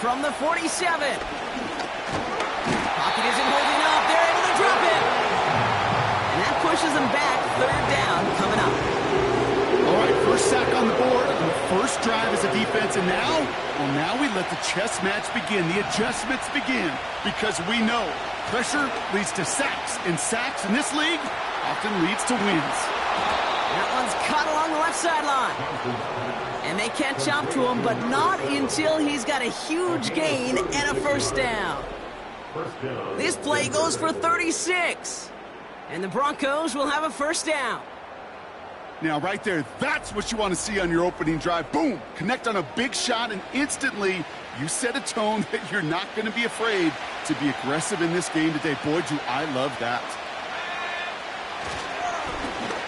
from the 47. Pocket isn't holding up. They're able to drop it. And that pushes them back. Third down coming up. All right, first sack on the board, and the first drive as a defense, and now we let the chess match begin, the adjustments begin, because we know pressure leads to sacks, and sacks in this league often leads to wins. That one's caught along the left sideline. And they catch up to him, but not until he's got a huge gain and a first down. This play goes for 36. And the Broncos will have a first down. Now, right there, that's what you want to see on your opening drive. Boom! Connect on a big shot, and instantly you set a tone that you're not going to be afraid to be aggressive in this game today. Boy, do I love that.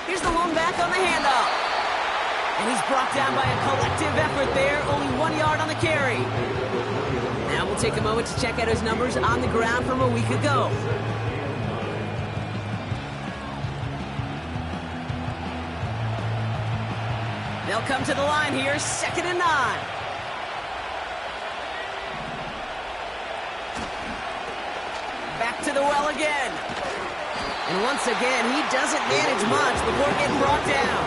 Here's the lone back on the handoff. And he's brought down by a collective effort there. Only 1 yard on the carry. Now we'll take a moment to check out his numbers on the ground from a week ago. They'll come to the line here, 2nd and 9. Back to the well again. And once again, he doesn't manage much before getting brought down.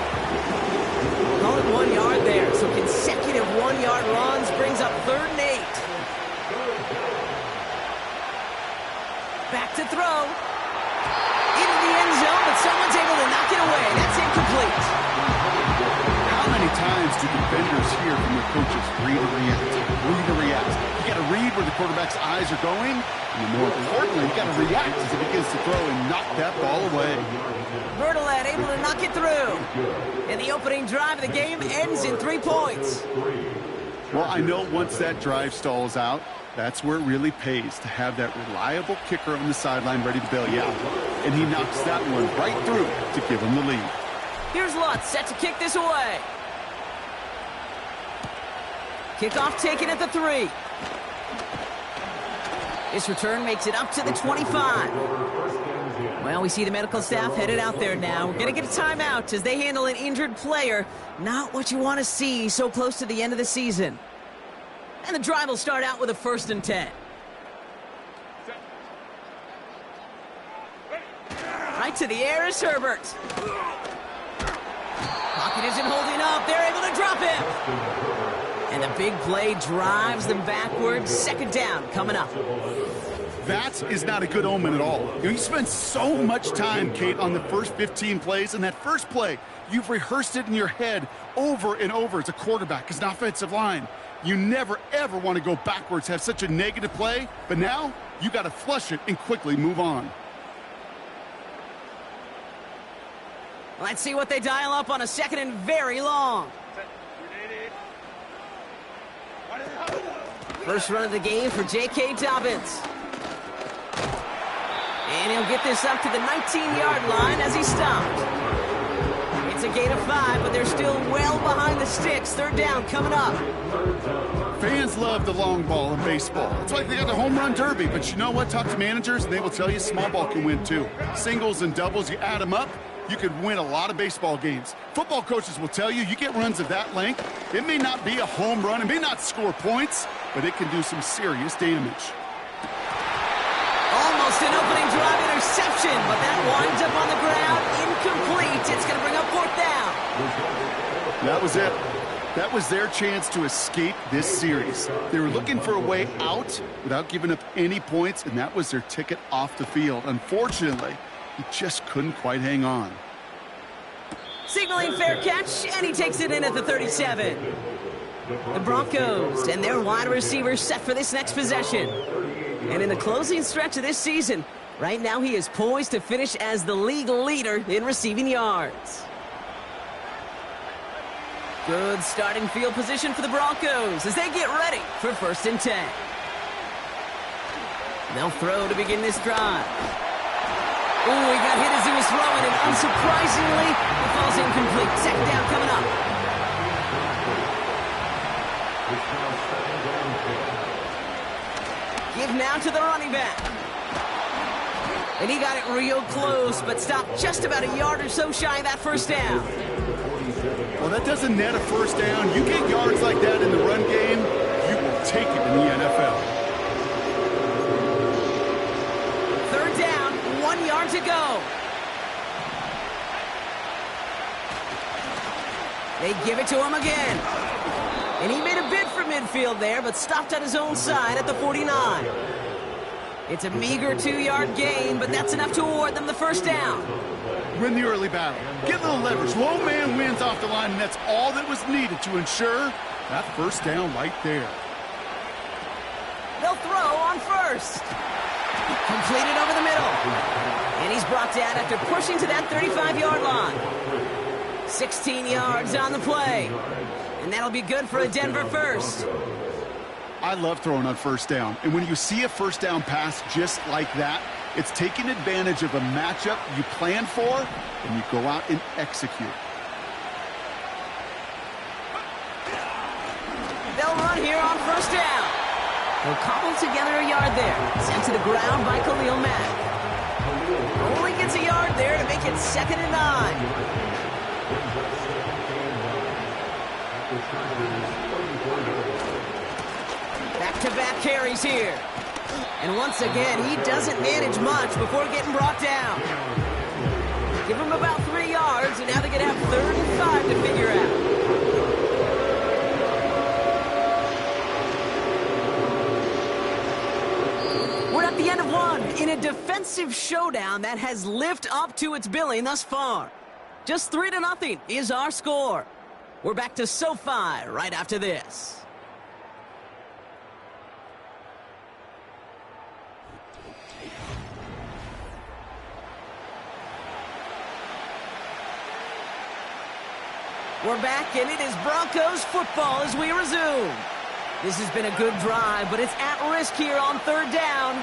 Call it 1 yard there, so consecutive 1 yard runs brings up 3rd and 8. Back to throw. Into the end zone, but someone's able to knock it away. That's incomplete. How many times do defenders hear from their coaches, read and react, read and react? You got to read where the quarterback's eyes are going, and more importantly, you got to react as he begins to throw and knock that ball away. Bertolet able to knock it through. And the opening drive of the game ends in 3 points. Well, I know once that drive stalls out, that's where it really pays to have that reliable kicker on the sideline ready to bail you out. And he knocks that one right through to give him the lead. Here's Lutz set to kick this away. Kickoff taken at the 3. This return makes it up to the 25. Well, we see the medical staff headed out there now. We're going to get a timeout as they handle an injured player. Not what you want to see so close to the end of the season. And the drive will start out with a 1st and 10. Right to the air is Herbert. Pocket isn't holding up. They're able to drop him. And the big play drives them backwards. 2nd down coming up. That is not a good omen at all. You spend so much time, Kate, on the first 15 plays, and that first play, you've rehearsed it in your head over and over as a quarterback, as an offensive line. You never, ever want to go backwards, have such a negative play, but now you got to flush it and quickly move on. Let's see what they dial up on a 2nd and very long. First run of the game for J.K. Dobbins. And he'll get this up to the 19-yard line as he stopped. It's a gain of 5, but they're still well behind the sticks. 3rd down coming up. Fans love the long ball in baseball. It's like they got the home run derby, but you know what? Talk to managers, and they will tell you small ball can win too. Singles and doubles, you add them up, you could win a lot of baseball games. Football coaches will tell you, you get runs of that length, it may not be a home run, it may not score points, but it can do some serious damage. Almost an opening drive interception, but that winds up on the ground, incomplete. It's going to bring up 4th down. That was it. That was their chance to escape this series. They were looking for a way out without giving up any points, and that was their ticket off the field. Unfortunately, he just couldn't quite hang on. Signaling fair catch, and he takes it in at the 37. The Broncos and their wide receivers set for this next possession. And in the closing stretch of this season, right now he is poised to finish as the league leader in receiving yards. Good starting field position for the Broncos as they get ready for 1st and 10. They'll throw to begin this drive. Oh, he got hit as he was throwing, and unsurprisingly, it falls incomplete. 2nd down coming up. Give now to the running back. And he got it real close, but stopped just about a yard or so shy of that 1st down. Well, that doesn't net a 1st down. You get yards like that in the run game, you will take it in the NFL. Third down, 1 yard to go. They give it to him again. And he made a bid for midfield there, but stopped on his own side at the 49. It's a meager 2-yard gain, but that's enough to award them the first down. Win the early battle. Get a little leverage. Low man wins off the line, and that's all that was needed to ensure that first down right there. They'll throw on first. Completed over the middle. And he's brought down after pushing to that 35-yard line. 16 yards on the play. And that'll be good for a Denver first. I love throwing on first down. And when you see a first down pass just like that, it's taking advantage of a matchup you plan for, and you go out and execute. They'll run here on first down. They'll cobble together a yard there. Sent to the ground by Khalil Mack. Only gets a yard there to make it 2nd and 9. Back-to-back carries here. And once again, he doesn't manage much before getting brought down. Give him about 3 yards, and now they're going to have 3rd and 5 to figure out. We're at the end of one in a defensive showdown that has lived up to its billing thus far. Just 3-0 is our score. We're back to SoFi right after this. We're back, and it is Broncos football as we resume. This has been a good drive, but it's at risk here on 3rd down.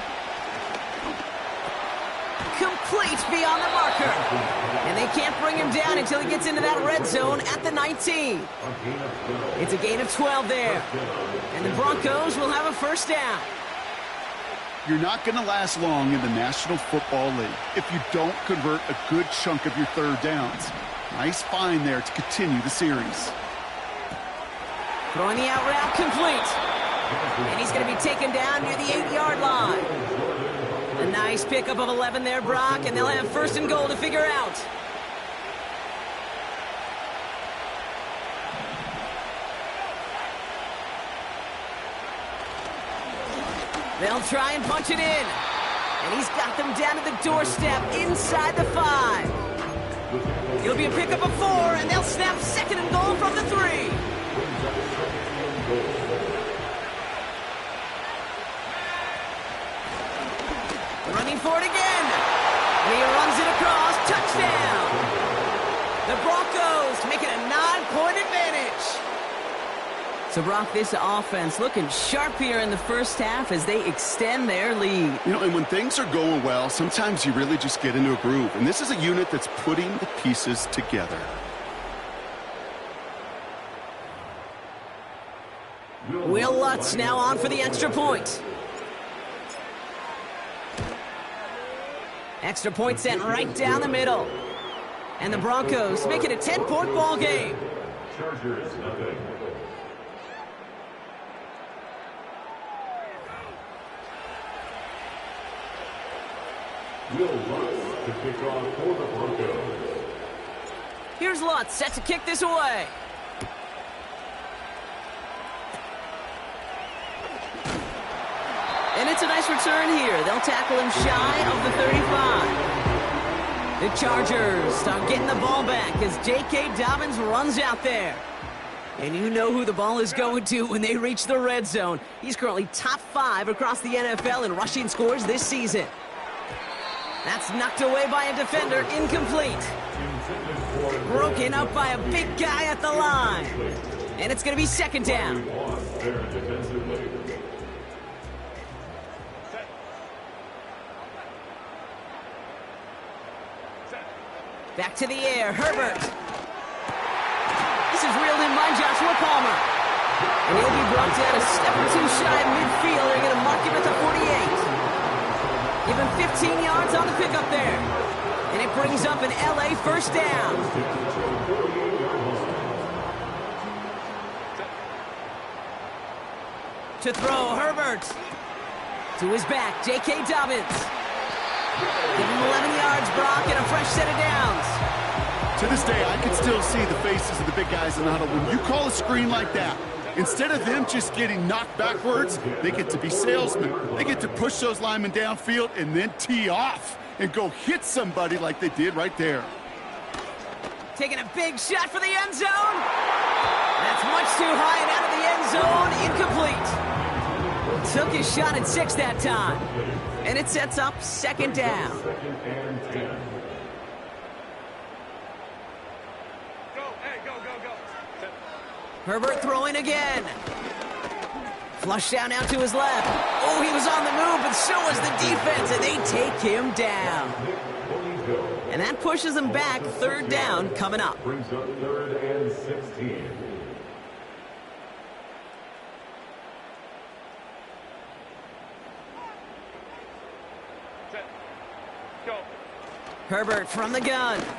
Complete beyond the marker. And they can't bring him down until he gets into that red zone at the 19. It's a gain of 12 there. And the Broncos will have a first down. You're not going to last long in the National Football League if you don't convert a good chunk of your 3rd downs. Nice find there to continue the series. Throwing the out route complete. And he's going to be taken down near the 8-yard line. A nice pickup of 11 there, Brock, and they'll have 1st and goal to figure out. They'll try and punch it in. And he's got them down to the doorstep inside the 5. It'll be a pickup of 4, and they'll snap 2nd and goal from the 3. Running for it again. And he runs it across. Touchdown. The Broncos make it a 9-point advantage. So, Brock, this offense looking sharp here in the first half as they extend their lead. You know, and when things are going well, sometimes you really just get into a groove. And this is a unit that's putting the pieces together. Will Lutz now on for the extra point. Extra point sent right down the middle. And the Broncos make it a 10-point ball game. Chargers, nothing. Will Lutz to kick off for the Broncos. Here's Lutz set to kick this away. And it's a nice return here. They'll tackle him shy of the 35. The Chargers start getting the ball back as J.K. Dobbins runs out there. And you know who the ball is going to when they reach the red zone. He's currently top 5 across the NFL in rushing scores this season. That's knocked away by a defender, incomplete. Broken up by a big guy at the line. And it's going to be 2nd down. Back to the air, Herbert. This is reeled in by Joshua Palmer. And he'll be brought down a step or 2 shy of midfield. They're going to mark him at the 48. Give him 15 yards on the pickup there. And it brings up an LA first down. To throw, Herbert. To his back, J.K. Dobbins. Give him 11 yards, Brock, and a fresh set of downs. To this day, I can still see the faces of the big guys in the huddle. When you call a screen like that, instead of them just getting knocked backwards, they get to be salesmen. They get to push those linemen downfield and then tee off and go hit somebody like they did right there. Taking a big shot for the end zone. That's much too high and out of the end zone. Incomplete. Took his shot at 6 that time. And it sets up second down. Herbert throwing again. Flush down out to his left. Oh, he was on the move, but so was the defense, and they take him down. And that pushes him back. Third down coming up. Brings up 3rd and 16. Herbert from the gun. Oh,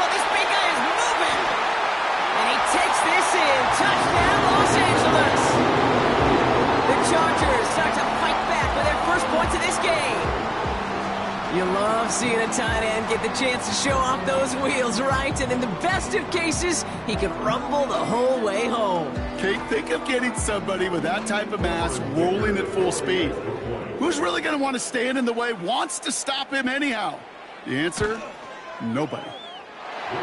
this big guy is moving. And he takes this in. Touchdown, Los Angeles. The Chargers start to fight back with their first points of this game. You love seeing a tight end get the chance to show off those wheels, right? And in the best of cases, he can rumble the whole way home. Kate, think of getting somebody with that type of mass rolling at full speed. Who's really going to want to stand in the way, wants to stop him anyhow? The answer, nobody.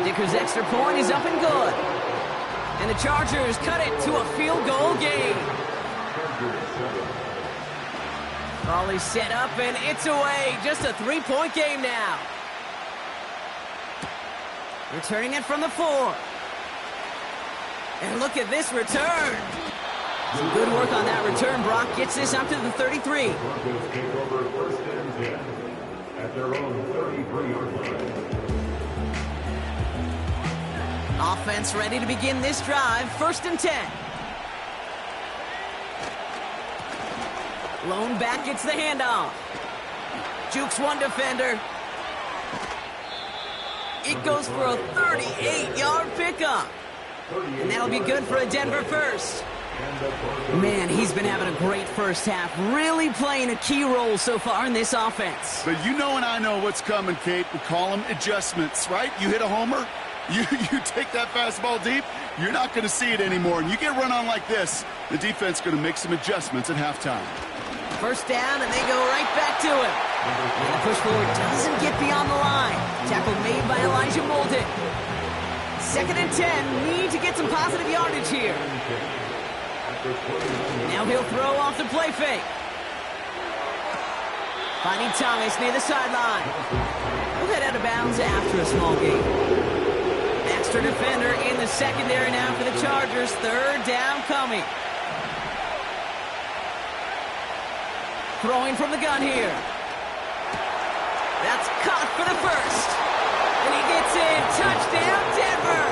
Dicker's extra point is up and good. And the Chargers cut it to a field goal game. Volley set up, and it's away. Just a 3-point game now. Returning it from the 4. And look at this return. Some good work on that return. Brock gets this up to the 33. Broncos take over 1st and 10 at their own 33-yard line. Offense ready to begin this drive. 1st and 10. Lone back gets the handoff. Jukes one defender. It goes for a 38-yard pickup. And that'll be good for a Denver first. Man, he's been having a great first half. Really playing a key role so far in this offense. But you know and I know what's coming, Kate. We call them adjustments, right? You hit a homer, you take that fastball deep, you're not going to see it anymore. And you get run on like this, the defense is going to make some adjustments at halftime. First down, and they go right back to him. And the push forward doesn't get beyond the line. Tackle made by Elijah Molden. 2nd and 10, need to get some positive yardage here. Now he'll throw off the play fake. Finding Thomas near the sideline. He'll head out of bounds after a small gain. Extra defender in the secondary now for the Chargers. 3rd down coming. Throwing from the gun here. That's caught for the first. And he gets in. Touchdown, Denver.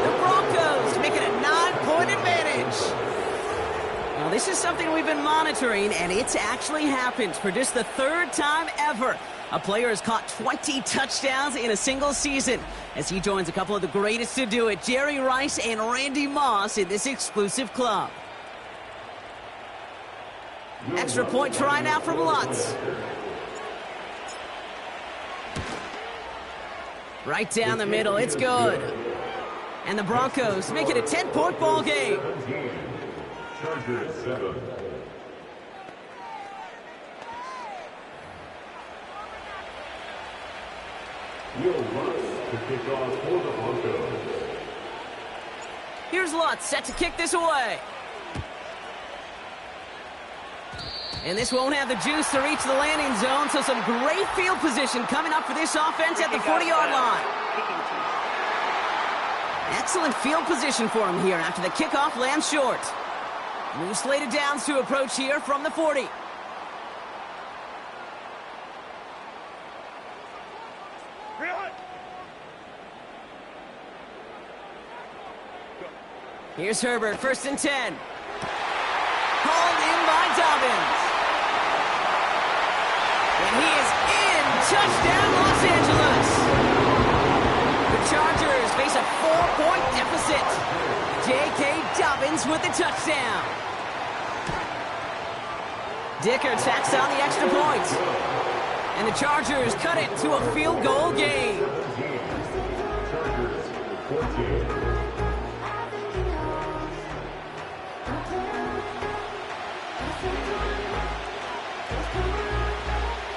The Broncos make it a 9-point advantage. Now, this is something we've been monitoring, and it's actually happened for just the 3rd time ever. A player has caught 20 touchdowns in a single season as he joins a couple of the greatest to do it, Jerry Rice and Randy Moss, in this exclusive club. Extra point try now from Lutz. Right down the middle, it's good. And the Broncos make it a 10-point ball game. Chargers 7. Will Lutz to kick off for the Broncos. Here's Lutz set to kick this away. And this won't have the juice to reach the landing zone, so some great field position coming up for this offense at the 40-yard line. Excellent field position for him here after the kickoff lands short. New slated downs to approach here from the 40. Here's Herbert, 1st and 10. Hauled in by Dobbins. And he is in. Touchdown, Los Angeles. The Chargers face a 4-point deficit. J.K. Dobbins Dobbins with the touchdown. Dicker tacks on the extra point. And the Chargers cut it to a field goal game.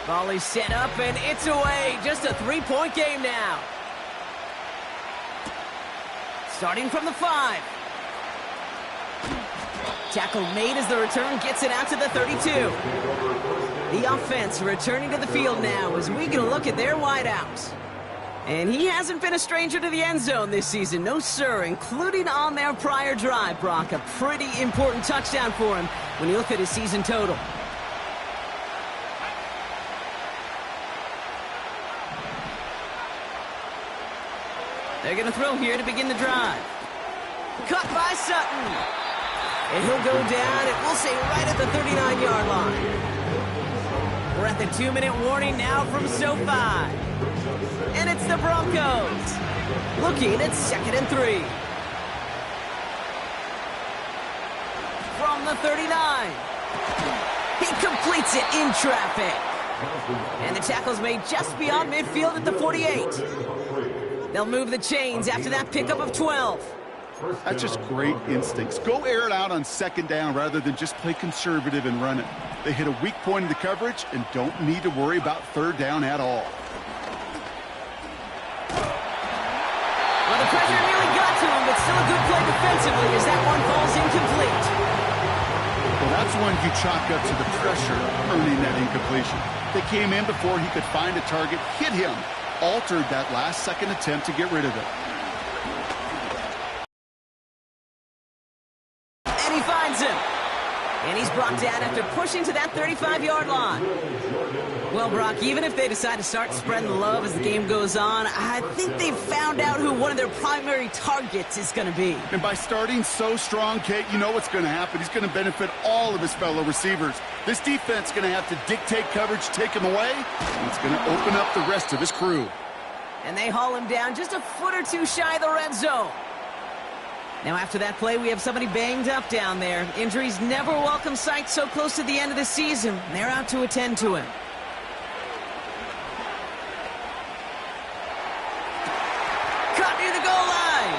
Volley set up, and it's away. Just a three-point game now. Starting from the 5. Tackle made as the return gets it out to the 32. The offense returning to the field now as we get a look at their wideouts. And he hasn't been a stranger to the end zone this season. No, sir, including on their prior drive, Brock. A pretty important touchdown for him when you look at his season total. They're going to throw here to begin the drive. Cut by Sutton. And he'll go down, and we'll say right at the 39-yard line. We're at the 2-minute warning now from SoFi. And it's the Broncos. Looking at 2nd and 3. From the 39. He completes it in traffic. And the tackle's made just beyond midfield at the 48. They'll move the chains after that pickup of 12. That's just great instincts. Go air it out on 2nd down rather than just play conservative and run it. They hit a weak point in the coverage and don't need to worry about 3rd down at all. Well, the pressure nearly got to him, but still a good play defensively as that one falls incomplete. Well, that's one you chalk up to the pressure earning that incompletion. They came in before he could find a target, hit him, altered that last-second attempt to get rid of it. And he finds him. And he's brought down after pushing to that 35-yard line. Well, Brock, even if they decide to start spreading the love as the game goes on, I think they've found out who one of their primary targets is going to be. And by starting so strong, Kate, you know what's going to happen. He's going to benefit all of his fellow receivers. This defense is going to have to dictate coverage, take him away, and it's going to open up the rest of his crew. And they haul him down just a foot or two shy of the red zone. Now, after that play, we have somebody banged up down there. Injuries never a welcome sight so close to the end of the season. They're out to attend to him. Caught near the goal line.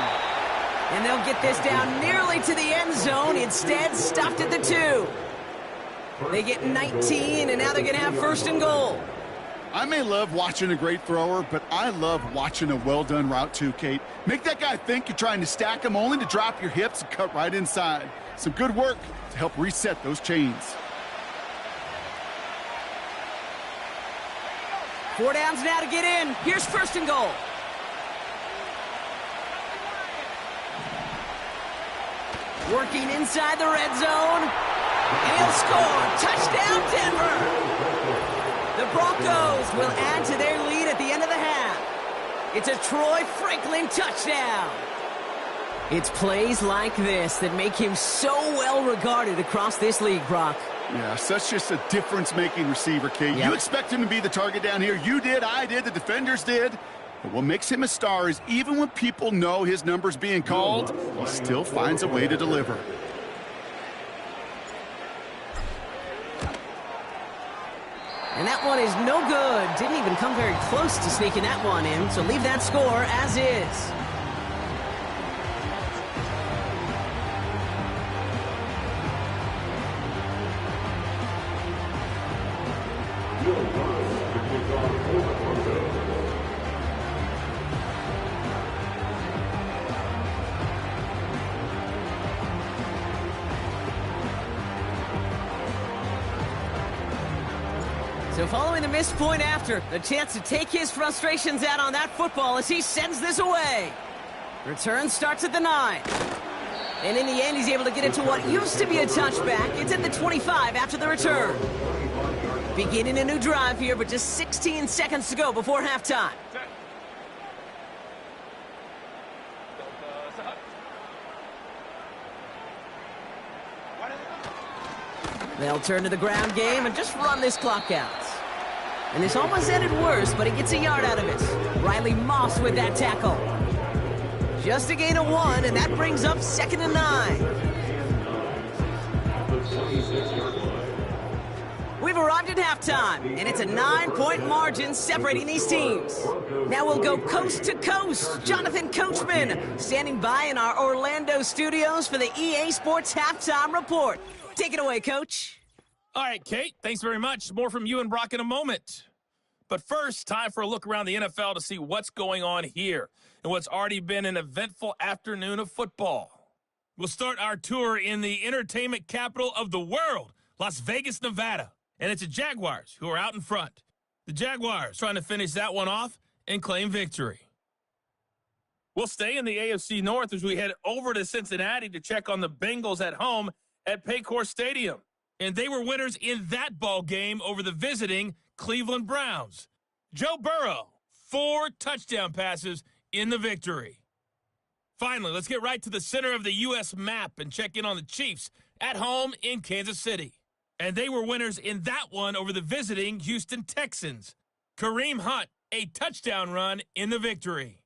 And they'll get this down nearly to the end zone. Instead, stopped at the 2. They get 19, and now they're going to have 1st and goal. I may love watching a great thrower, but I love watching a well-done route too, Kate. Make that guy think you're trying to stack him only to drop your hips and cut right inside. Some good work to help reset those chains. 4 downs now to get in. Here's 1st and goal. Working inside the red zone. And he'll score. Touchdown, Denver. The Broncos will add to their lead at the end of the half. It's a Troy Franklin touchdown. It's plays like this that make him so well regarded across this league, Brock. Yeah, such just a difference-making receiver, Kate. Yep. You expect him to be the target down here. You did, I did, the defenders did. But what makes him a star is even when people know his number's being called, he still finds a way to deliver. And that one is no good. Didn't even come very close to sneaking that one in, so leave that score as is. So following the missed point after, a chance to take his frustrations out on that football as he sends this away. Return starts at the 9. And in the end, he's able to get it to what used to be a touchback. It's at the 25 after the return. Beginning a new drive here, but just 16 seconds to go before halftime. They'll turn to the ground game and just run this clock out. And this almost ended worse, but he gets a yard out of it. Riley Moss with that tackle. Just a gain of 1, and that brings up 2nd and 9. We've arrived at halftime, and it's a 9-point margin separating these teams. Now we'll go coast to coast. Jonathan Coachman standing by in our Orlando studios for the EA Sports Halftime Report. Take it away, Coach. All right, Kate, thanks very much. More from you and Brock in a moment. But first, time for a look around the NFL to see what's going on here and what's already been an eventful afternoon of football. We'll start our tour in the entertainment capital of the world, Las Vegas, Nevada. And it's the Jaguars who are out in front. The Jaguars trying to finish that one off and claim victory. We'll stay in the AFC North as we head over to Cincinnati to check on the Bengals at home at Paycor Stadium. And they were winners in that ball game over the visiting Cleveland Browns. Joe Burrow, 4 touchdown passes in the victory. Finally, let's get right to the center of the U.S. map and check in on the Chiefs at home in Kansas City. And they were winners in that one over the visiting Houston Texans. Kareem Hunt, a touchdown run in the victory.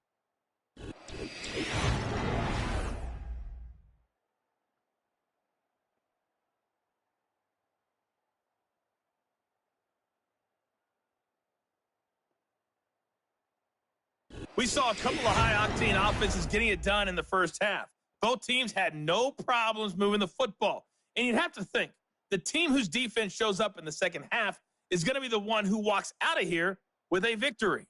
We saw a couple of high-octane offenses getting it done in the first half. Both teams had no problems moving the football. And you'd have to think, the team whose defense shows up in the second half is going to be the one who walks out of here with a victory.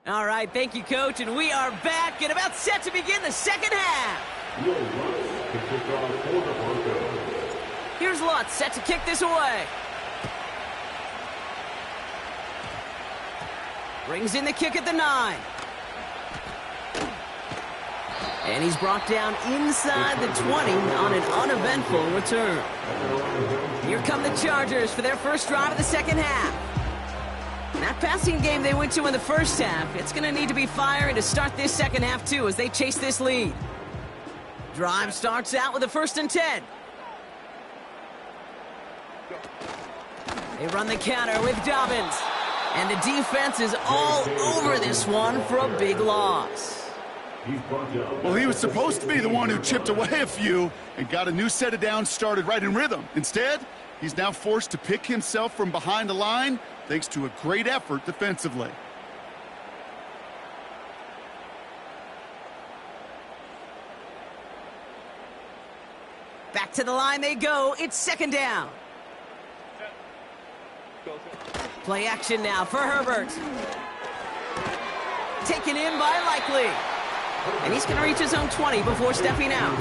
All right, thank you, Coach, and we are back and about set to begin the second half. Here's Lutz set to kick this away. Brings in the kick at the 9. And he's brought down inside the 20 on an uneventful return. Here come the Chargers for their first drive of the second half. That passing game they went to in the first half, it's going to need to be firing to start this second half, too, as they chase this lead. Drive starts out with a 1st and 10. They run the counter with Dobbins. And the defense is all over this one for a big loss. Well, he was supposed to be the one who chipped away a few and got a new set of downs started right in rhythm. Instead, he's now forced to pick himself from behind the line thanks to a great effort defensively. Back to the line they go. It's second down. Play action now for Herbert. Taken in by Likely. And he's going to reach his own 20 before stepping out.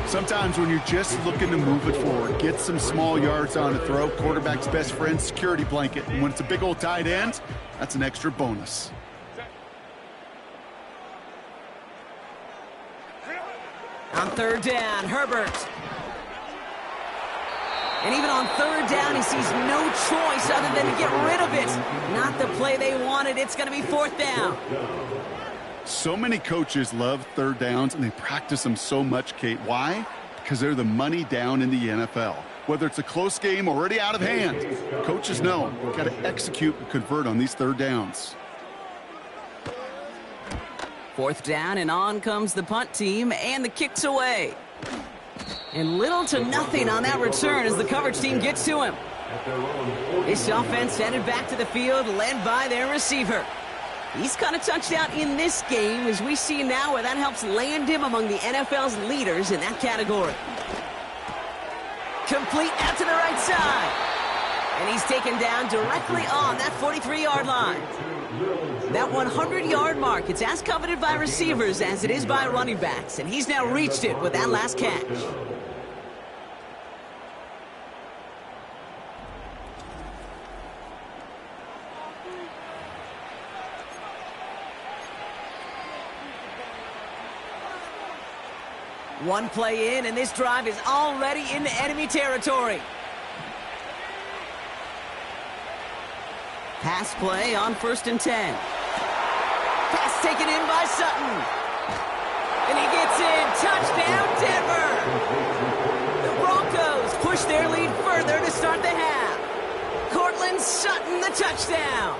Sometimes when you're just looking to move it forward, get some small yards on a throw, quarterback's best friend, security blanket. And when it's a big old tight end, that's an extra bonus. On third down, Herbert. And even on third down, he sees no choice other than to get rid of it. Not the play they wanted. It's going to be 4th down. So many coaches love third downs, and they practice them so much, Kate. Why? Because they're the money down in the NFL. Whether it's a close game already out of hand, coaches know you've got to execute and convert on these third downs. 4th down, and on comes the punt team, and the kick's away. And little to nothing on that return as the coverage team gets to him. This offense headed back to the field, led by their receiver. He's caught a touchdown in this game, as we see now where that helps land him among the NFL's leaders in that category. Complete out to the right side. And he's taken down directly on that 43-yard line. That 100-yard mark, it's as coveted by receivers as it is by running backs, and he's now reached it with that last catch. One play in, and this drive is already into enemy territory. Pass play on 1st and 10. Pass taken in by Sutton. And he gets in. Touchdown, Denver. The Broncos push their lead further to start the half. Cortland Sutton, the touchdown.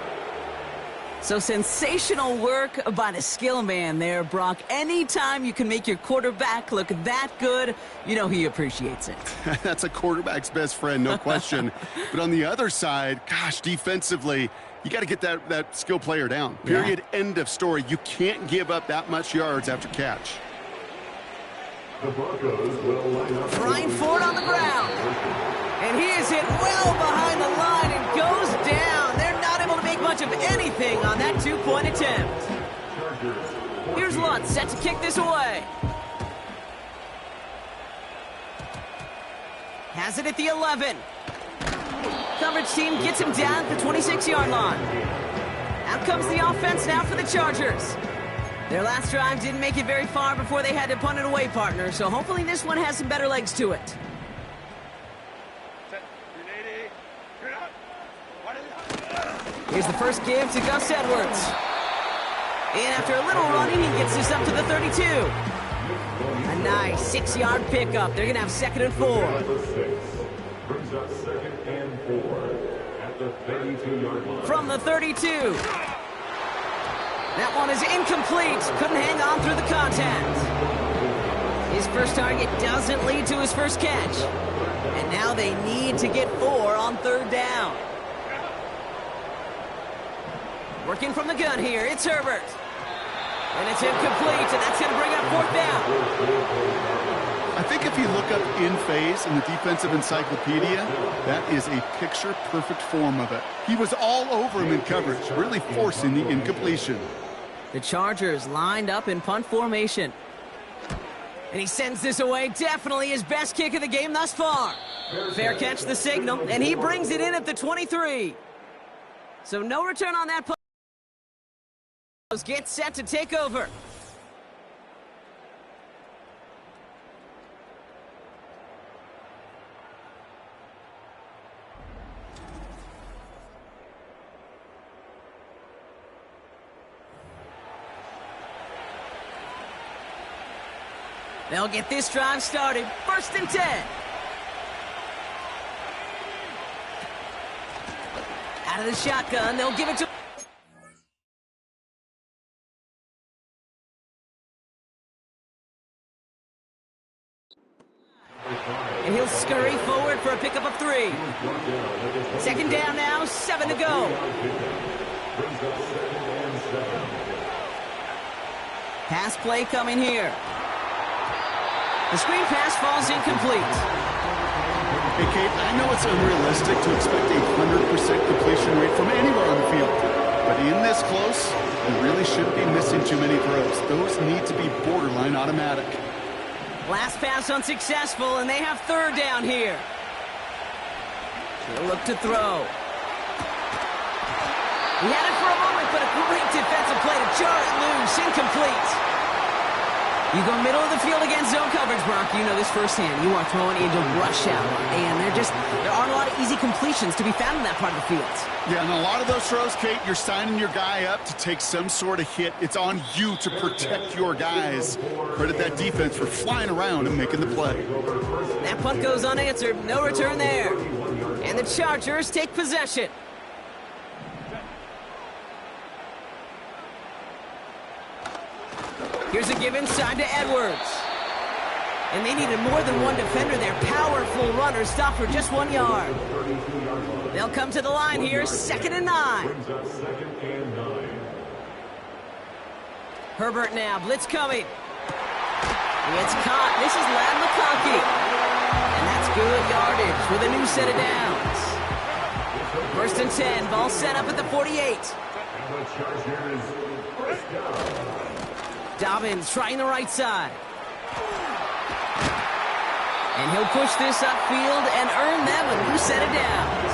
So sensational work by the skill man there, Brock. Anytime you can make your quarterback look that good, you know he appreciates it. That's a quarterback's best friend, no question. But on the other side, gosh, defensively, you got to get that skill player down. Period. Yeah. End of story. You can't give up that much yards after catch. The Broncos will line up. Flying forward on the ground. And he is hit well behind the line and goes down. They're not able to make much of anything on that two-point attempt. Here's Lutz set to kick this away. Has it at the 11. Coverage team gets him down at the 26-yard line. Out comes the offense now for the Chargers. Their last drive didn't make it very far before they had to punt it away, partner, so hopefully this one has some better legs to it. Here's the first give to Gus Edwards. And after a little running, he gets this up to the 32. A nice 6-yard pickup. They're going to have 2nd and 4. Brings up 2nd and 4 at the 32-yard line. From the 32. That one is incomplete. Couldn't hang on through the contact. His first target doesn't lead to his first catch. And now they need to get 4 on 3rd down. Working from the gun here, it's Herbert. And it's incomplete, and that's going to bring up 4th down. I think if you look up in phase in the defensive encyclopedia, that is a picture-perfect form of it. He was all over him in coverage, really forcing the incompletion. The Chargers lined up in punt formation. And he sends this away. Definitely his best kick of the game thus far. Fair catch the signal, and he brings it in at the 23. So no return on that punt. Get set to take over. They'll get this drive started. 1st and 10. Out of the shotgun, they'll give it to... And he'll scurry forward for a pickup of 3. 2nd down now, 7 to go. Pass play coming here. The screen pass falls incomplete. Hey, Kate, I know it's unrealistic to expect a 100% completion rate from anywhere on the field. But in this close, you really shouldn't be missing too many throws. Those need to be borderline automatic. Last pass unsuccessful, and they have 3rd down here. He'll look to throw. He had it for a moment, but a great defensive play to jar it loose. Incomplete. You go middle of the field against zone coverage, Brock. You know this firsthand. You are throwing into rush hour, and there aren't a lot of easy completions to be found in that part of the field. Yeah, and a lot of those throws, Kate, you're signing your guy up to take some sort of hit. It's on you to protect your guys. Credit that defense for flying around and making the play. That punt goes unanswered. No return there. And the Chargers take possession. Here's a give inside to Edwards. And they needed more than one defender there. Powerful runner, stopped for just 1 yard. They'll come to the line here, 2nd and 9. Herbert now, blitz coming. It's caught. This is Lad McConkey. And that's good yardage with a new set of downs. 1st and 10, ball set up at the 48. Dobbins trying the right side. And he'll push this upfield and earn them a new set of downs.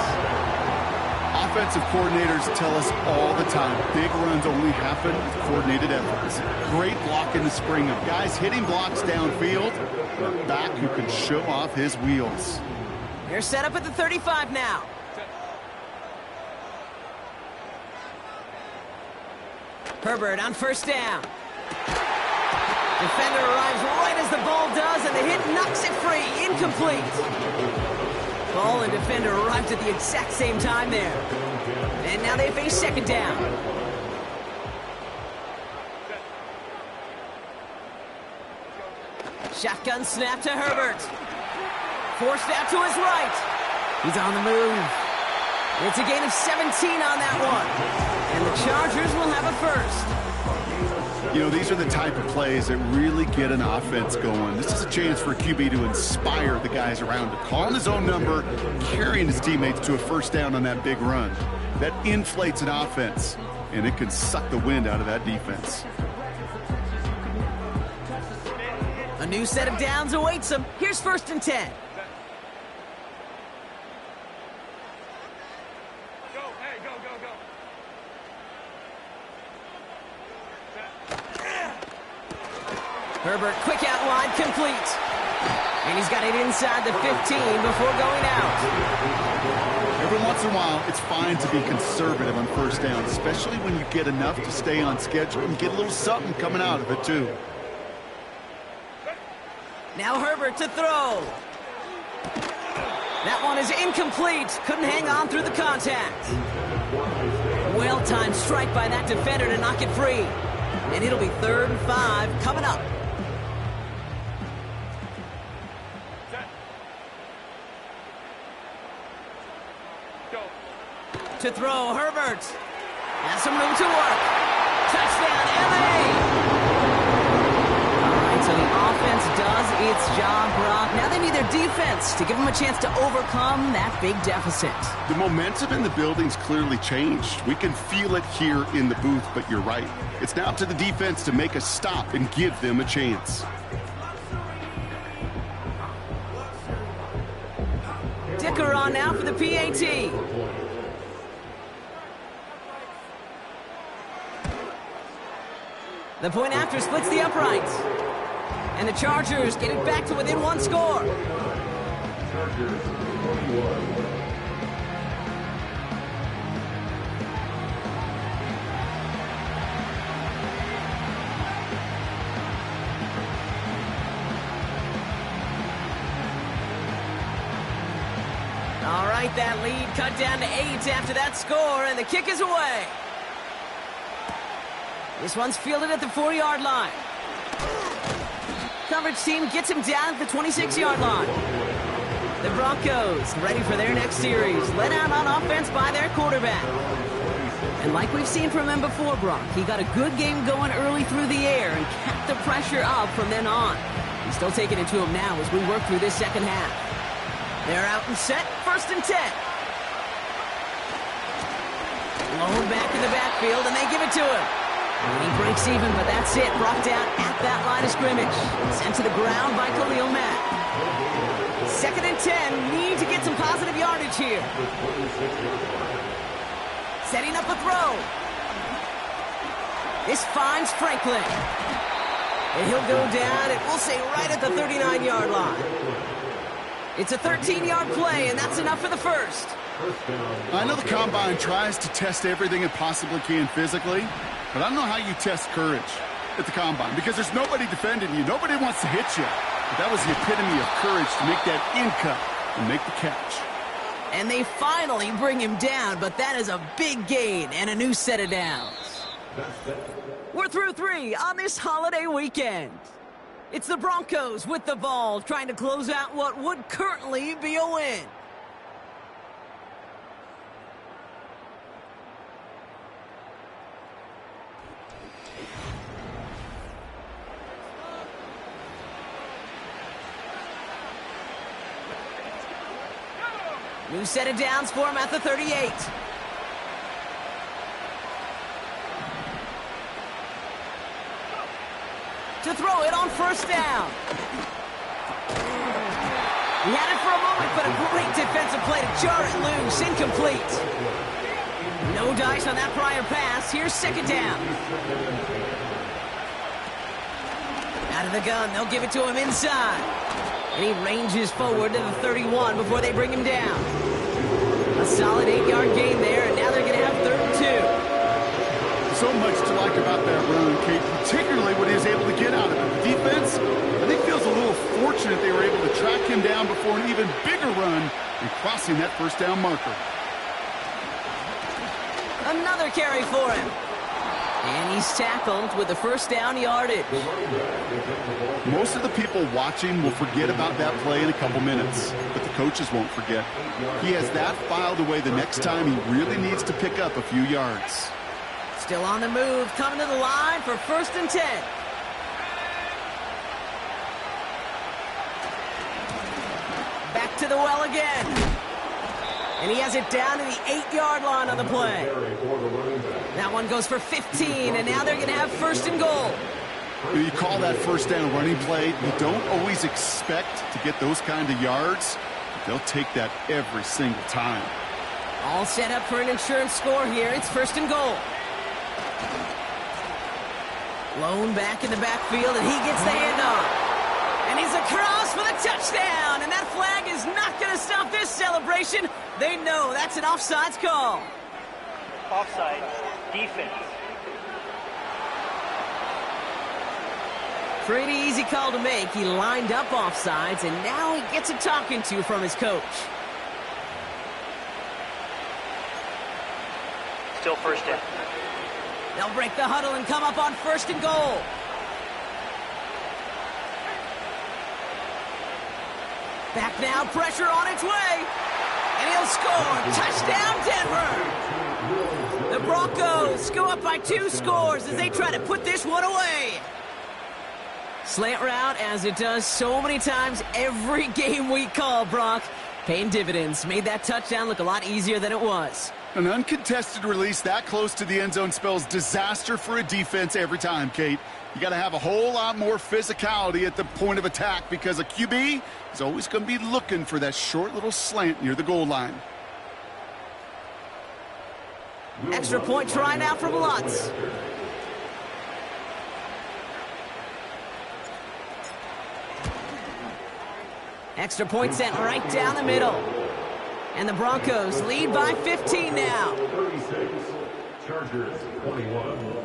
Offensive coordinators tell us all the time, big runs only happen with coordinated efforts. Great block in the spring of guys hitting blocks downfield, but a back who can show off his wheels. They're set up at the 35 now. Herbert on 1st down. Defender arrives right as the ball does, and the hit knocks it free. Incomplete. Ball and defender arrived at the exact same time there. And now they face 2nd down. Shotgun snap to Herbert. Forced out to his right. He's on the move. It's a gain of 17 on that one. And the Chargers will have a first. You know, these are the type of plays that really get an offense going. This is a chance for a QB to inspire the guys around him. Calling his own number, carrying his teammates to a first down on that big run. That inflates an offense, and it can suck the wind out of that defense. A new set of downs awaits him. Here's 1st and 10. Herbert, quick out wide, complete. And he's got it inside the 15 before going out. Every once in a while, it's fine to be conservative on first down, especially when you get enough to stay on schedule and get a little something coming out of it, too. Now Herbert to throw. That one is incomplete. Couldn't hang on through the contact. Well-timed strike by that defender to knock it free. And it'll be 3rd and 5 coming up. To throw, Herbert. Has some room to work. Touchdown, L.A. All right, so the offense does its job, Brock. Now they need their defense to give them a chance to overcome that big deficit. The momentum in the building's clearly changed. We can feel it here in the booth, but you're right. It's now up to the defense to make a stop and give them a chance. Dicker on now for the PAT. The point after splits the uprights. And the Chargers get it back to within 1 score. All right, that lead cut down to 8 after that score, and the kick is away. This one's fielded at the 4-yard line. Coverage team gets him down at the 26-yard line. The Broncos ready for their next series, led out on offense by their quarterback. And like we've seen from him before, Brock, he got a good game going early through the air and kept the pressure up from then on. He's still taking it to him now as we work through this second half. They're out and set, 1st and 10. Low back in the backfield, and they give it to him. He breaks even, but that's it. Brought down at that line of scrimmage. Sent to the ground by Khalil Mack. 2nd and 10. Need to get some positive yardage here. Setting up a throw. This finds Franklin. And he'll go down, and we'll say right at the 39-yard line. It's a 13-yard play, and that's enough for the first. I know the Combine tries to test everything it possibly can physically, but I don't know how you test courage at the Combine because there's nobody defending you. Nobody wants to hit you. But that was the epitome of courage to make that in-cut and make the catch. And they finally bring him down, but that is a big gain and a new set of downs. We're through 3 on this holiday weekend. It's the Broncos with the ball, trying to close out what would currently be a win. New set of downs for him at the 38. To throw it on 1st down. He had it for a moment, but a great defensive play to jar it loose. Incomplete. No dice on that prior pass. Here's 2nd down. Out of the gun. They'll give it to him inside. And he ranges forward to the 31 before they bring him down. A solid 8-yard gain there, and now they're going to have 3rd and 2. So much to like about that run, Kate, particularly what he was able to get out of it. The defense, I think, feels a little fortunate they were able to track him down before an even bigger run and crossing that 1st down marker. Another carry for him. And he He's tackled with the first down yardage. Most of the people watching will forget about that play in a couple minutes, but the coaches won't forget. He has that filed away the next time he really needs to pick up a few yards. Still on the move, coming to the line for 1st and 10. Back to the well again. And he has it down to the 8-yard line on the play. That one goes for 15, and now they're going to have 1st and goal. You call that first down running play, you don't always expect to get those kind of yards. They'll take that every single time. All set up for an insurance score here. It's 1st and goal. Lone back in the backfield, and he gets the handoff. And he's across for the touchdown. And that flag is not going to stop this celebration. They know that's an offsides call. Offside. Defense. Pretty easy call to make. He lined up offsides, and now he gets a talking to from his coach. Still 1st down. They'll break the huddle and come up on 1st and goal. Back now, pressure on its way. And he'll score. Touchdown, Denver. The Broncos go up by 2 scores as they try to put this one away. Slant route, as it does so many times every game we call, Brock. Paying dividends. Made that touchdown look a lot easier than it was. An uncontested release that close to the end zone spells disaster for a defense every time, Kate. You got to have a whole lot more physicality at the point of attack because a QB is always going to be looking for that short little slant near the goal line. Extra point try now from Lutz. Extra point sent right down the middle. And the Broncos lead by 15 now. 36, Chargers 21.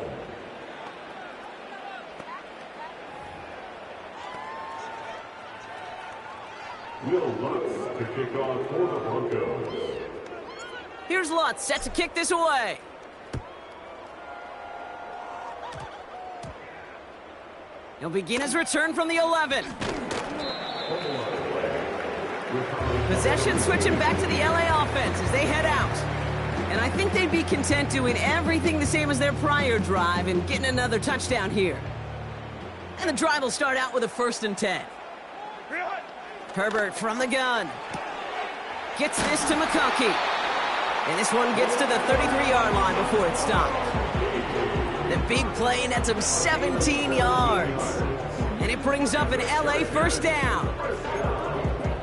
Will Lutz to kick off for the Broncos. Here's Lutz set to kick this away. He'll begin his return from the 11. Possession switching back to the LA offense as they head out. And I think they'd be content doing everything the same as their prior drive and getting another touchdown here. And the drive will start out with a 1st and 10. Herbert from the gun. Gets this to McConkey. And this one gets to the 33-yard line before it's stopped. The big play nets him 17 yards. And it brings up an LA 1st down.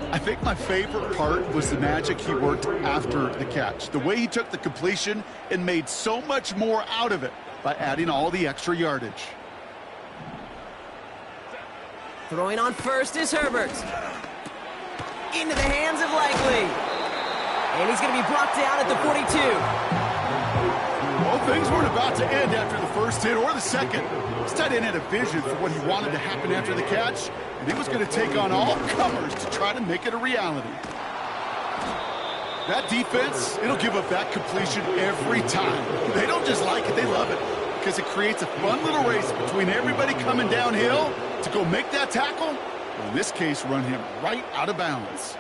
I think my favorite part was the magic he worked after the catch. The way he took the completion and made so much more out of it by adding all the extra yardage. Throwing on 1st is Herbert. Into the hands of Likely. And he's going to be brought down at the 42. Well, things weren't about to end after the first hit or the second. This tight end had a vision for what he wanted to happen after the catch, and he was going to take on all comers to try to make it a reality. That defense, it'll give up that completion every time. They don't just like it, they love it, because it creates a fun little race between everybody coming downhill to go make that tackle, or in this case, run him right out of bounds.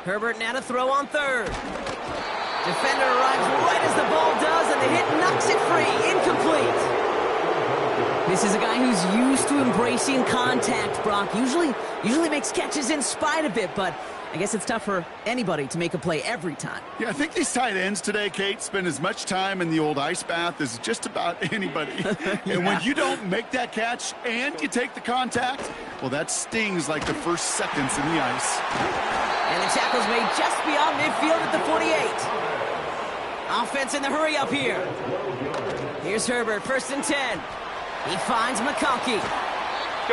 Herbert now to throw on 3rd. Defender arrives right as the ball does, and the hit knocks it free. Incomplete. This is a guy who's used to embracing contact, Brock. Usually makes catches in spite of it, but I guess it's tough for anybody to make a play every time. Yeah, I think these tight ends today, Kate, spend as much time in the old ice bath as just about anybody. Yeah. And when you don't make that catch and you take the contact, well, that stings like the first seconds in the ice. And the tackle's made just beyond midfield at the 48. Offense in the hurry up here. Here's Herbert, 1st and 10. He finds McConkey.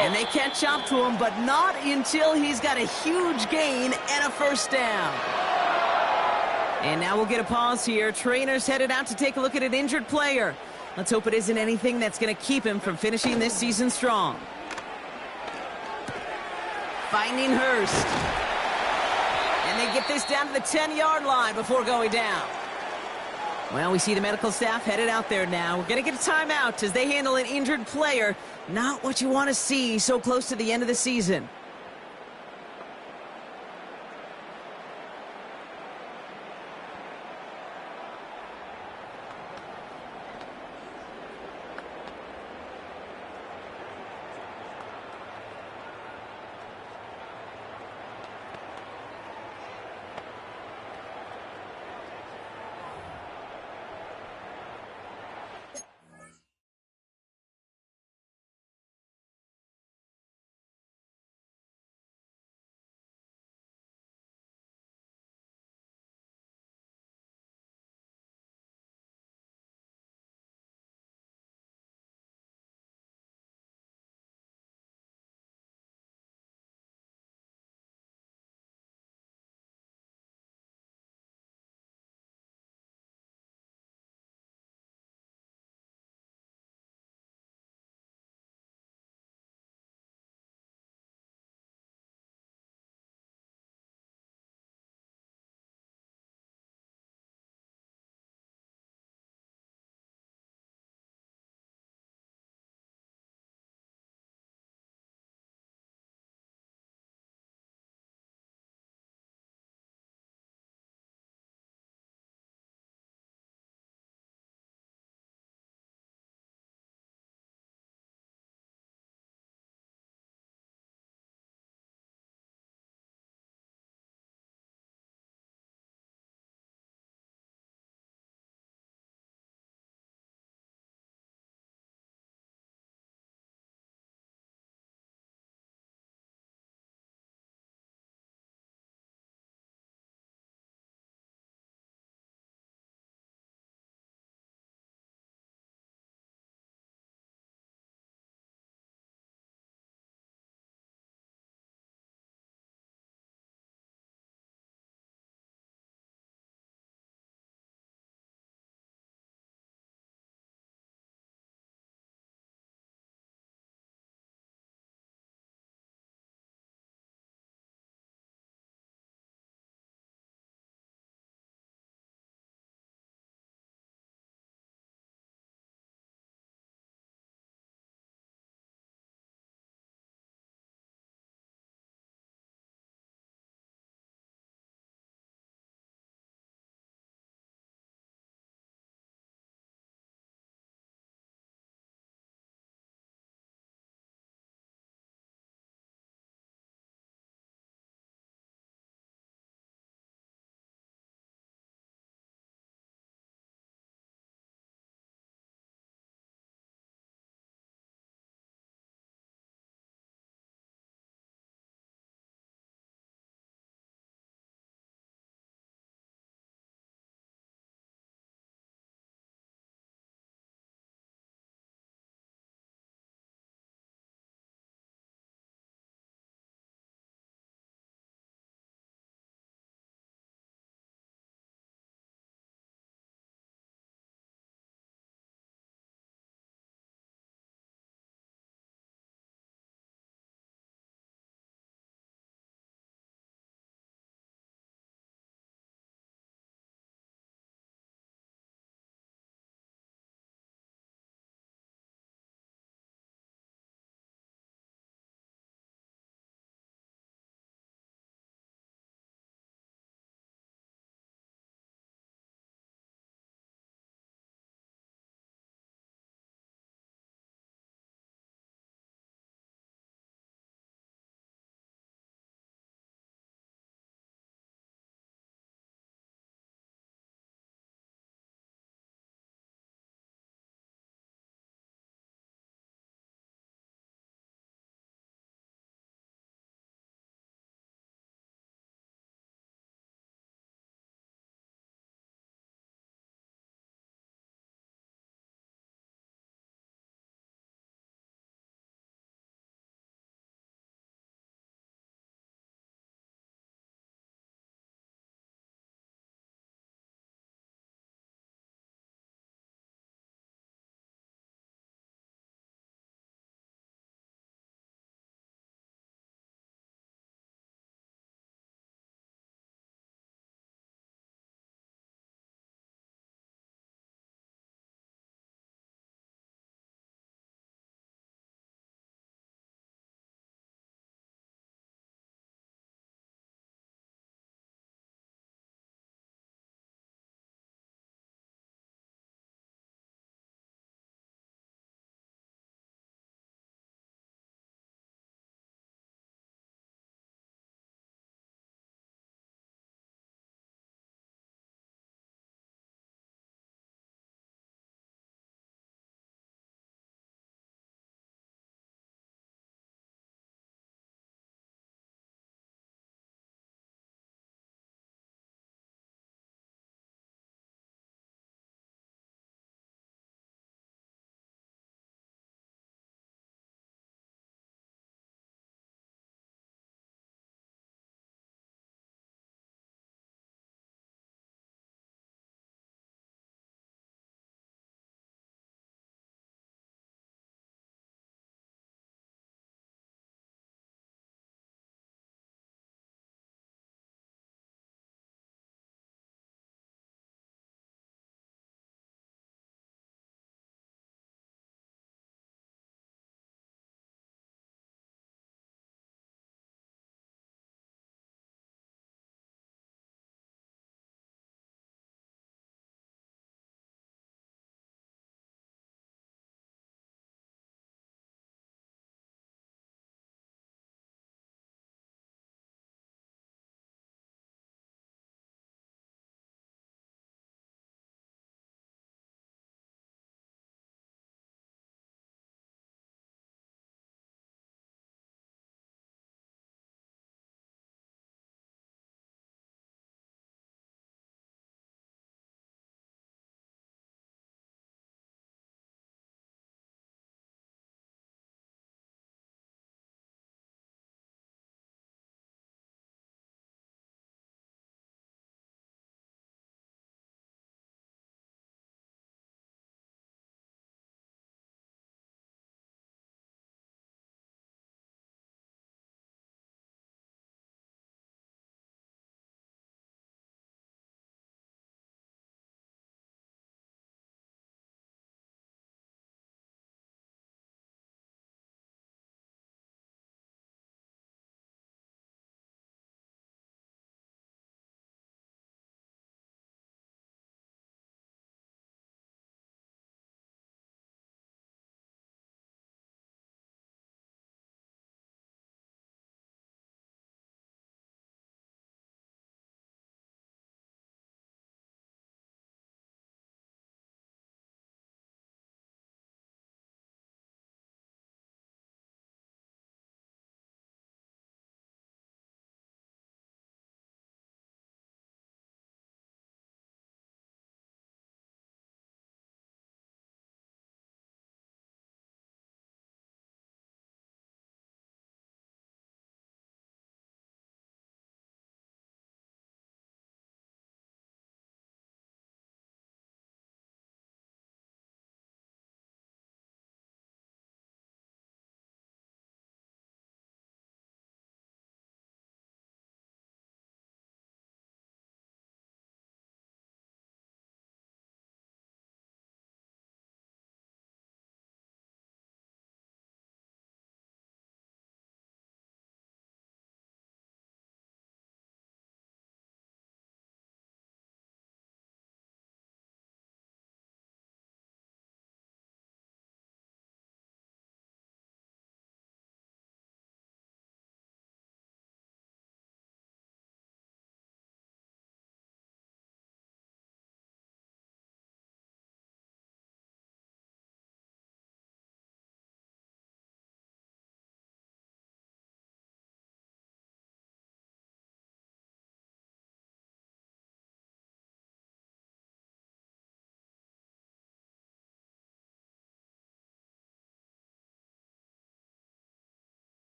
And they catch up to him, but not until he's got a huge gain and a 1st down. And now we'll get a pause here. Trainers headed out to take a look at an injured player. Let's hope it isn't anything that's going to keep him from finishing this season strong. Finding Hurst. And they get this down to the 10-yard line before going down. Well, we see the medical staff headed out there now. We're going to get a timeout as they handle an injured player. Not what you want to see so close to the end of the season.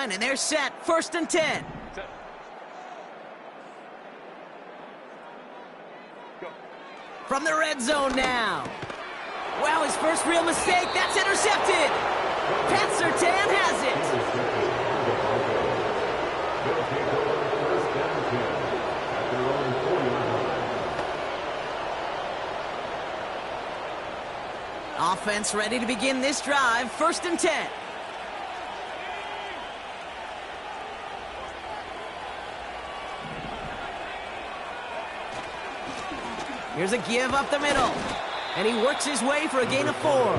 line, and they're set. 1st and 10. From the red zone now. Wow, his first real mistake. That's intercepted. Pat Surtain has it. Offense ready to begin this drive. 1st and 10. Here's a give up the middle. And he works his way for a gain of 4.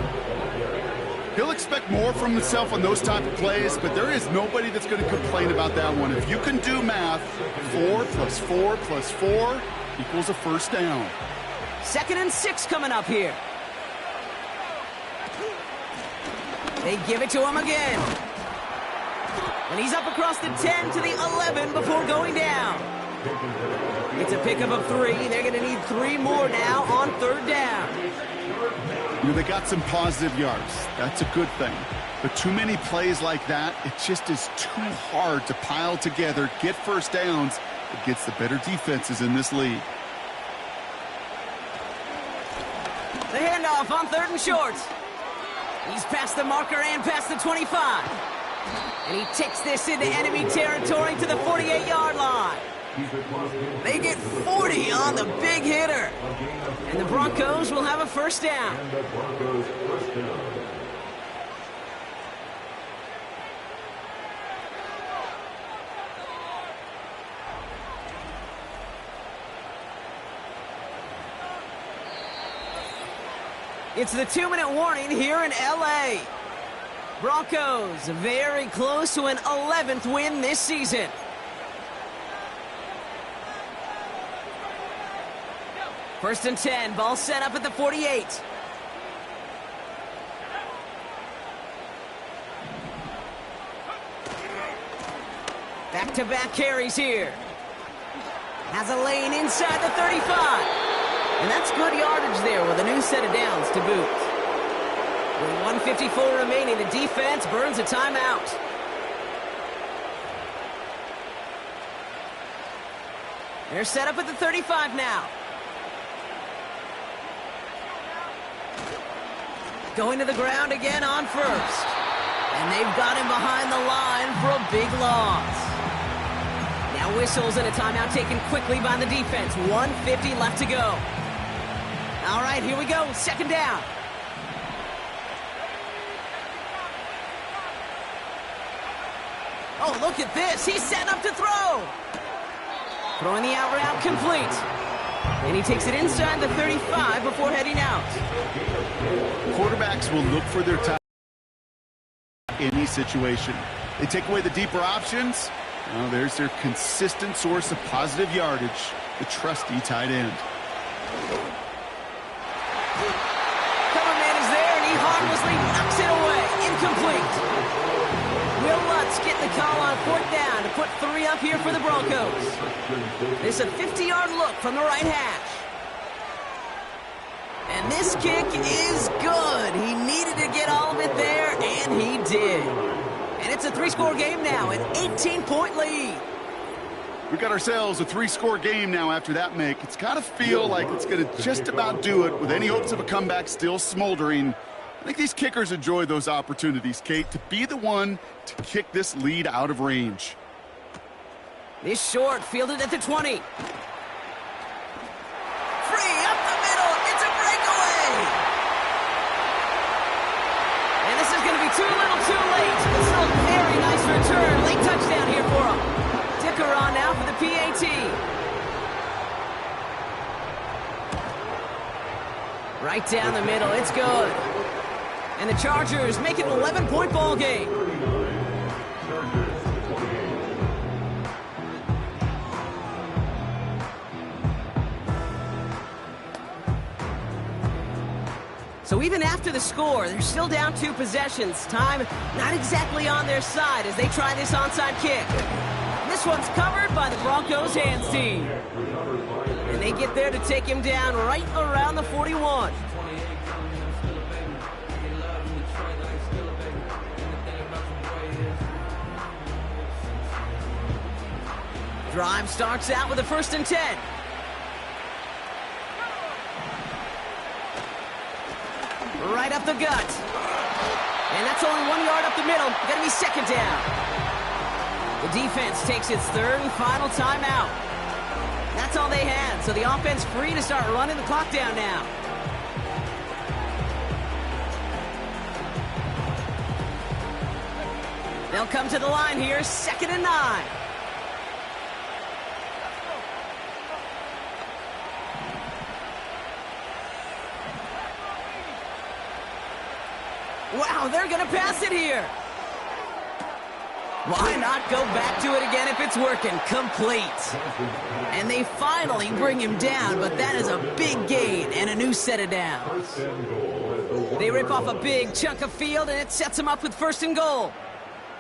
He'll expect more from himself on those type of plays, but there is nobody that's going to complain about that one. If you can do math, 4 plus 4 plus 4 equals a first down. 2nd and 6 coming up here. They give it to him again. And he's up across the 10 to the 11 before going down. It's a pickup of 3. They're going to need 3 more now on 3rd down. You know, they got some positive yards. That's a good thing. But too many plays like that, it just is too hard to pile together, get first downs against the better defenses in this league. The handoff on 3rd and short. He's past the marker and past the 25. And he takes this into enemy territory to the 48-yard line. They get 40 on the big hitter. And the Broncos will have a first down. It's the 2-minute warning here in L.A. Broncos very close to an 11th win this season. First and 10, ball set up at the 48. Back-to-back carries here. Has a lane inside the 35. And that's good yardage there with a new set of downs to boot. With 1:54 remaining, the defense burns a timeout. They're set up at the 35 now. Going to the ground again on 1st. And they've got him behind the line for a big loss. Now whistles and a timeout taken quickly by the defense. 1:50 left to go. All right, here we go. 2nd down. Oh, look at this. He's setting up to throw. Throwing the out route complete. And he takes it inside the 35 before heading out. Quarterbacks will look for their time in any situation. They take away the deeper options. Well, there's their consistent source of positive yardage, the trusty tight end. Cover man is there, and he harmlessly knocks it away. Incomplete. Will Lutz getting the call on 4th down to put 3 up here for the Broncos. There's a 50-yard look from the right hash. And this kick is good. He needed to get all of it there, and he did. And it's a 3-score game now, an 18-point lead. We got ourselves a 3-score game now after that make. It's got to feel like it's going to just about do it with any hopes of a comeback still smoldering. I think these kickers enjoy those opportunities, Kate, to be the one to kick this lead out of range. This short fielded at the 20. Free up the middle. It's a breakaway. And this is going to be too little too late. But still a very nice return. Late touchdown here for him. Dicker on now for the PAT. Right down the middle. It's good. And the Chargers make it an 11-point ball game. So even after the score, they're still down 2 possessions. Time not exactly on their side as they try this onside kick. This one's covered by the Broncos hands team. And they get there to take him down right around the 41. Drive starts out with a 1st and 10. Right up the gut. And that's only 1 yard up the middle. Gonna be 2nd down. The defense takes its 3rd and final timeout. That's all they had, so the offense free to start running the clock down now. They'll come to the line here, 2nd and 9. Wow, they're going to pass it here. Why not go back to it again if it's working? Complete. And they finally bring him down, but that is a big gain and a new set of downs. They rip off a big chunk of field, and it sets them up with 1st and goal.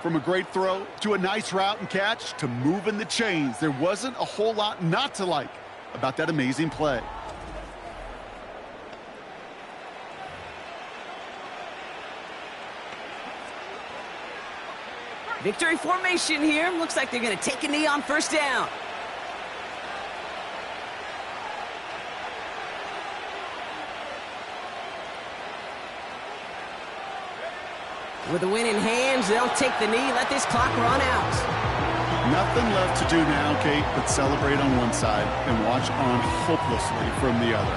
From a great throw to a nice route and catch to moving the chains, there wasn't a whole lot not to like about that amazing play. Victory formation here. Looks like they're going to take a knee on 1st down. With the win in hands, they'll take the knee, let this clock run out. Nothing left to do now, Kate, but celebrate on one side and watch on hopelessly from the other.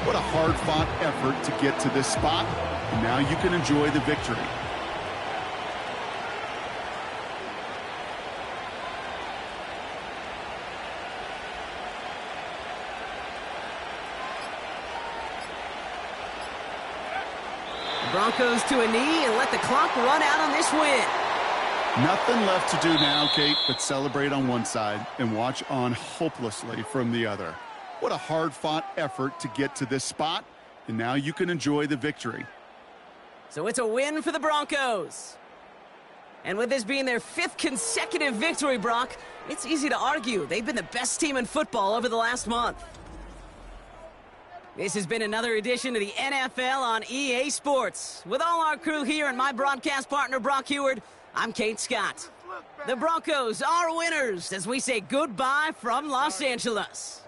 What a hard-fought effort to get to this spot, and now you can enjoy the victory. Broncos to a knee and let the clock run out on this win. Nothing left to do now, Kate, but celebrate on one side and watch on hopelessly from the other. What a hard-fought effort to get to this spot, and now you can enjoy the victory. So it's a win for the Broncos. And with this being their 5th consecutive victory, Brock, it's easy to argue they've been the best team in football over the last month. This has been another edition of the NFL on EA Sports. With all our crew here and my broadcast partner, Brock Heward, I'm Kate Scott. The Broncos are winners as we say goodbye from Los Angeles.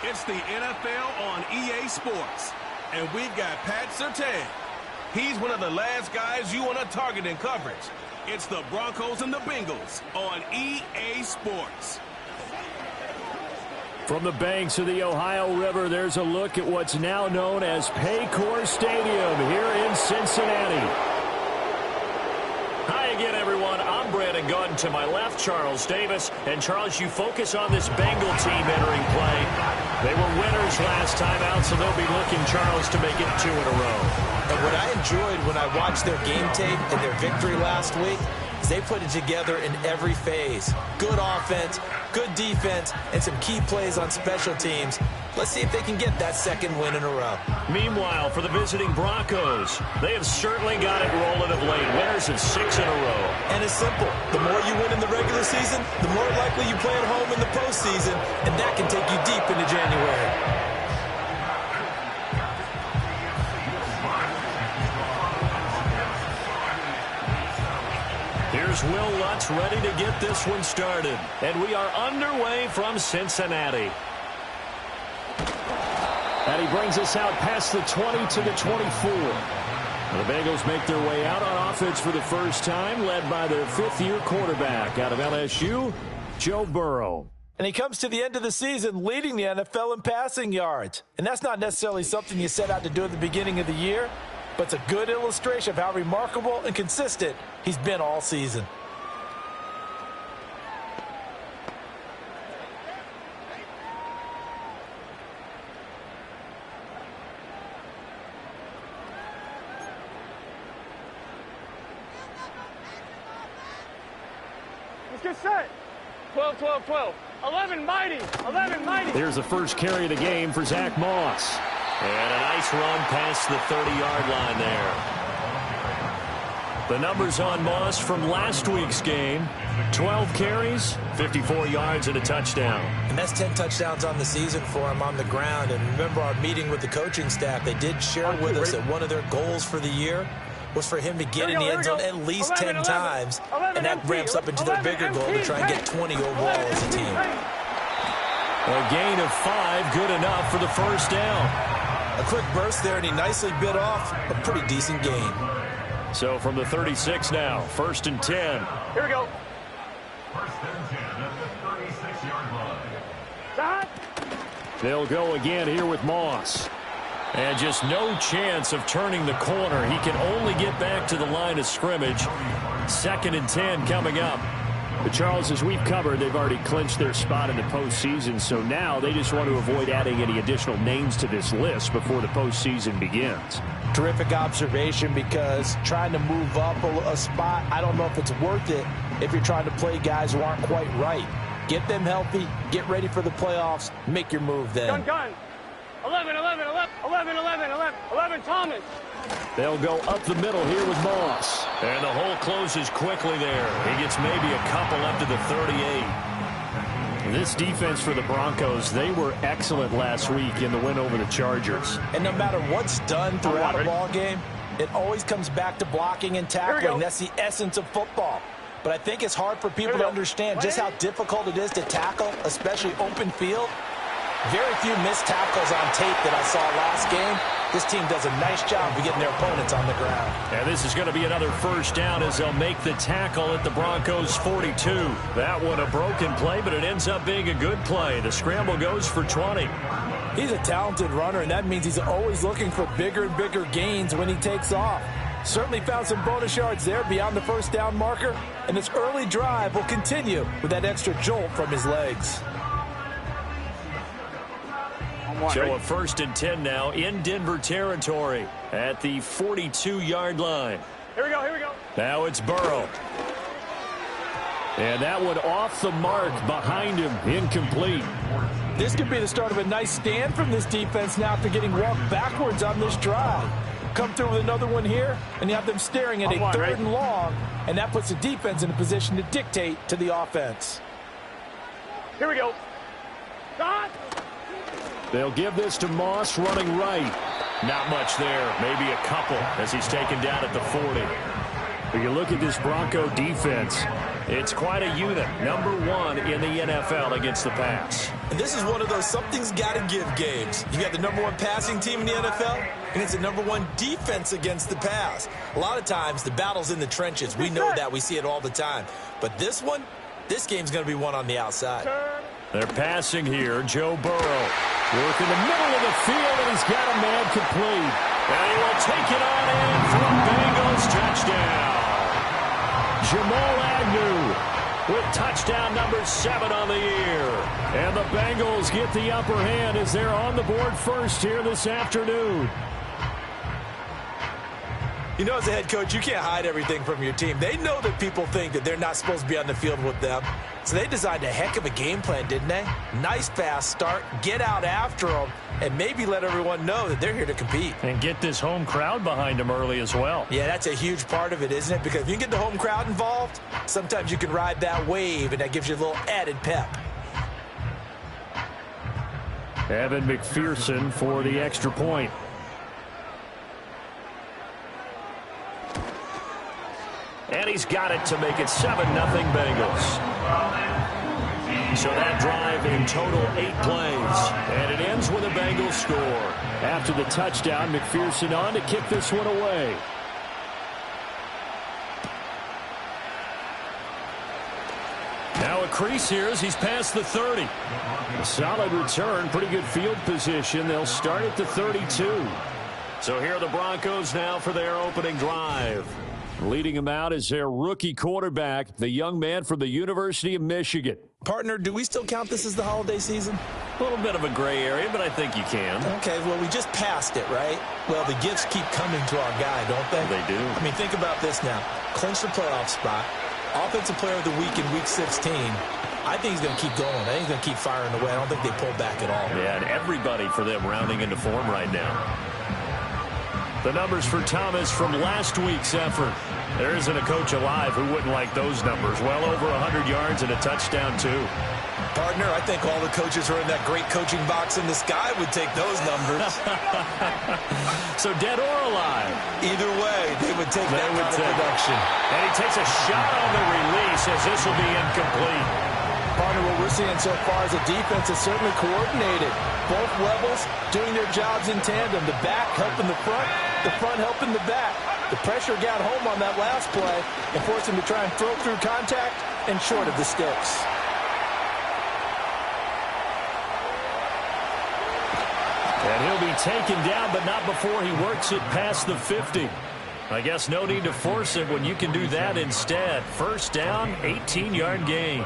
It's the NFL on EA Sports, and we've got Pat Surtain. He's one of the last guys you want to target in coverage. It's the Broncos and the Bengals on EA Sports. From the banks of the Ohio River, there's a look at what's now known as Paycor Stadium here in Cincinnati. Hi again, everyone. I'm Brandon Gunn. To my left, Charles Davis. And, Charles, you focus on this Bengal team entering play. They were winners last time out, so they'll be looking, Charles, to make it 2 in a row. And what I enjoyed when I watched their game tape and their victory last week is they put it together in every phase. Good offense, good defense, and some key plays on special teams. Let's see if they can get that second win in a row. Meanwhile, for the visiting Broncos, they have certainly got it rolling of late. Winners of 6 in a row. And it's simple. The more you win in the regular season, the more likely you play at home in the postseason, and that can take you deep into January. Here's Will Lutz ready to get this one started. And we are underway from Cincinnati. And he brings us out past the 20 to the 24. The Bengals make their way out on offense for the first time, led by their fifth-year quarterback out of LSU, Joe Burrow. And he comes to the end of the season leading the NFL in passing yards. And that's not necessarily something you set out to do at the beginning of the year, but it's a good illustration of how remarkable and consistent he's been all season. Let's get set. 12, 12, 12. 11 mighty. 11 mighty. There's the first carry of the game for Zach Moss. And a nice run past the 30-yard line there. The numbers on Moss from last week's game: 12 carries, 54 yards, and a touchdown. And that's 10 touchdowns on the season for him on the ground. And remember our meeting with the coaching staff, they did share with us that one of their goals for the year was for him to get in the end zone at least 10 times. And that ramps up into their bigger goal to try and get 20 overall as a team. A gain of 5, good enough for the first down. A quick burst there, and he nicely bit off a pretty decent gain. So from the 36 now, 1st and 10. Here we go. First and 10 at the 36-yard line. Stop. They'll go again here with Moss. And just no chance of turning the corner. He can only get back to the line of scrimmage. 2nd and 10 coming up. But Charles, as we've covered, they've already clinched their spot in the postseason, so now they just want to avoid adding any additional names to this list before the postseason begins. Terrific observation, because trying to move up a spot, I don't know if it's worth it if you're trying to play guys who aren't quite right. Get them healthy, get ready for the playoffs, make your move then. Gun. 11, Thomas. They'll go up the middle here with Moss. And the hole closes quickly there. He gets maybe a couple up to the 38. This defense for the Broncos, they were excellent last week in the win over the Chargers. And no matter what's done throughout a ball game, it always comes back to blocking and tackling. That's the essence of football. But I think it's hard for people to understand just how difficult it is to tackle, especially open field. Very few missed tackles on tape that I saw last game. This team does a nice job of getting their opponents on the ground. And this is going to be another first down as they'll make the tackle at the Broncos' 42. That one a broken play, but it ends up being a good play. The scramble goes for 20. He's a talented runner, and that means he's always looking for bigger and bigger gains when he takes off. Certainly found some bonus yards there beyond the first down marker, and this early drive will continue with that extra jolt from his legs. So a 1st and 10 now in Denver territory at the 42-yard line. Here we go. Now it's Burrow. And that one off the mark behind him, incomplete. This could be the start of a nice stand from this defense now after getting walked backwards on this drive. Come through with another one here, and you have them staring at a 3rd and long, and that puts the defense in a position to dictate to the offense. Here we go. Stop. They'll give this to Moss running right. Not much there, maybe a couple as he's taken down at the 40. When you look at this Bronco defense, it's quite a unit. Number 1 in the NFL against the pass. And this is one of those something's got to give games. You got the number 1 passing team in the NFL, and it's the number 1 defense against the pass. A lot of times the battle's in the trenches. We know that. We see it all the time. But this game's going to be won on the outside. They're passing here. Joe Burrow work in the middle of the field, and he's got a man complete. And he will take it on in for a Bengals touchdown. Jamal Agnew with touchdown number 7 on the year. And the Bengals get the upper hand as they're on the board first here this afternoon. You know, as a head coach, you can't hide everything from your team. They know that people think that they're not supposed to be on the field with them. So they designed a heck of a game plan, didn't they? Nice fast start, get out after them, and maybe let everyone know that they're here to compete. And get this home crowd behind them early as well. Yeah, that's a huge part of it, isn't it? Because if you can get the home crowd involved, sometimes you can ride that wave, and that gives you a little added pep. Evan McPherson for the extra point. And he's got it to make it 7-0 Bengals. So that drive in total 8 plays. And it ends with a Bengals score. After the touchdown, McPherson on to kick this one away. Now a crease here as he's past the 30. A solid return, pretty good field position. They'll start at the 32. So here are the Broncos now for their opening drive. Leading him out is their rookie quarterback, the young man from the University of Michigan. Partner, do we still count this as the holiday season? A little bit of a gray area, but I think you can. Okay, well, we just passed it, right? Well, the gifts keep coming to our guy, don't they? They do. I mean, think about this now. Clinch the playoff spot. Offensive player of the week in Week 16. I think he's going to keep going. I think he's going to keep firing away. I don't think they pull back at all. Yeah, and everybody for them rounding into form right now. The numbers for Thomas from last week's effort. There isn't a coach alive who wouldn't like those numbers. Well over 100 yards and a touchdown, too. Partner, I think all the coaches who are in that great coaching box in the sky would take those numbers. So dead or alive? Either way, they would take that kind of production. And he takes a shot on the release as this will be incomplete. Partner, what we're seeing so far is a defense that's certainly coordinated. Both levels doing their jobs in tandem. The back helping the front helping the back. The pressure got home on that last play and forced him to try and throw through contact and short of the sticks. And he'll be taken down, but not before he works it past the 50. I guess no need to force it when you can do that instead. First down, 18-yard gain.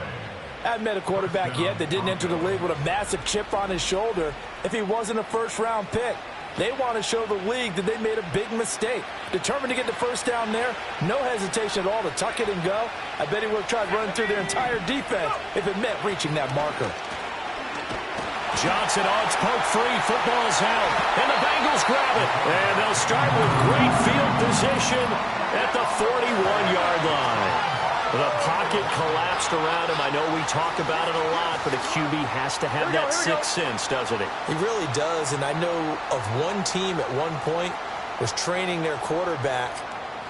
I haven't met a quarterback yet that didn't enter the league with a massive chip on his shoulder if he wasn't a first-round pick. They want to show the league that they made a big mistake. Determined to get the first down there, no hesitation at all to tuck it and go. I bet he would have tried running through their entire defense if it meant reaching that marker. Johnson odds poke free. Football's held. And the Bengals grab it. And they'll start with great field position at the 41-yard line. The pocket collapsed around him. I know we talk about it a lot, but a QB has to have that sixth sense, doesn't he? He really does, and I know of one team at one point was training their quarterback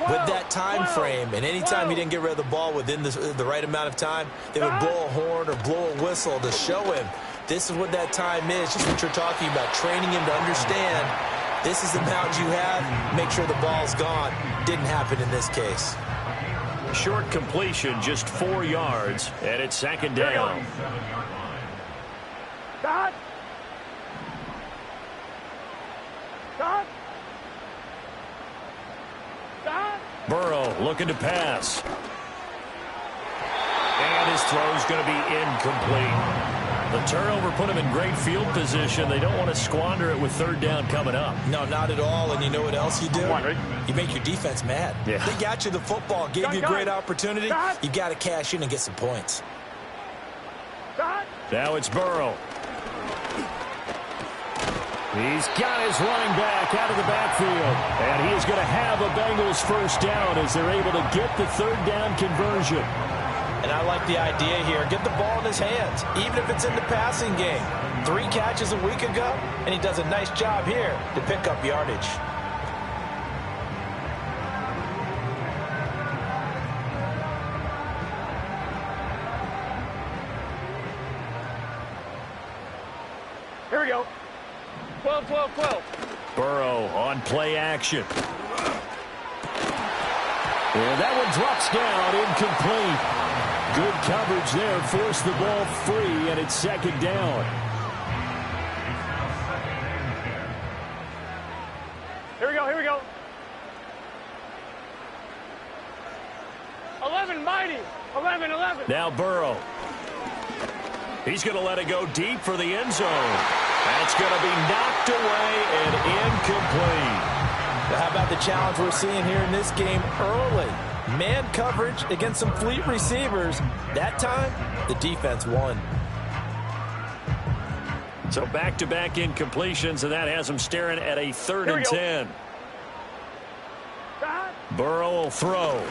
with that time frame, and anytime he didn't get rid of the ball within the right amount of time, they would blow a horn or blow a whistle to show him this is what that time is, just what you're talking about, training him to understand this is the amount you have, make sure the ball's gone. Didn't happen in this case. Short completion, just 4 yards, and it's second down. Stop. Stop. Stop. Burrow looking to pass. And his throw's going to be incomplete. The turnover put him in great field position. They don't want to squander it with third down coming up. No, not at all. And you know what else you do? You make your defense mad. Yeah. They got you the football, gave you a great opportunity. You got to cash in and get some points. Now it's Burrow. He's got his running back out of the backfield. And he is going to have a Bengals first down as they're able to get the third down conversion. And I like the idea here. Get the ball in his hands, even if it's in the passing game. 3 catches a week ago, and he does a nice job here to pick up yardage. Here we go. 12, 12, 12. Burrow on play action. And that one drops down, incomplete. Good coverage there, forced the ball free, and it's second down. Here we go, here we go. 11, mighty. 11, 11. Now Burrow. He's going to let it go deep for the end zone. That's going to be knocked away and incomplete. How about the challenge we're seeing here in this game early? Man coverage against some fleet receivers. That time, the defense won. So back-to-back incompletions, and that has them staring at a 3rd and 10. Burrow will throw.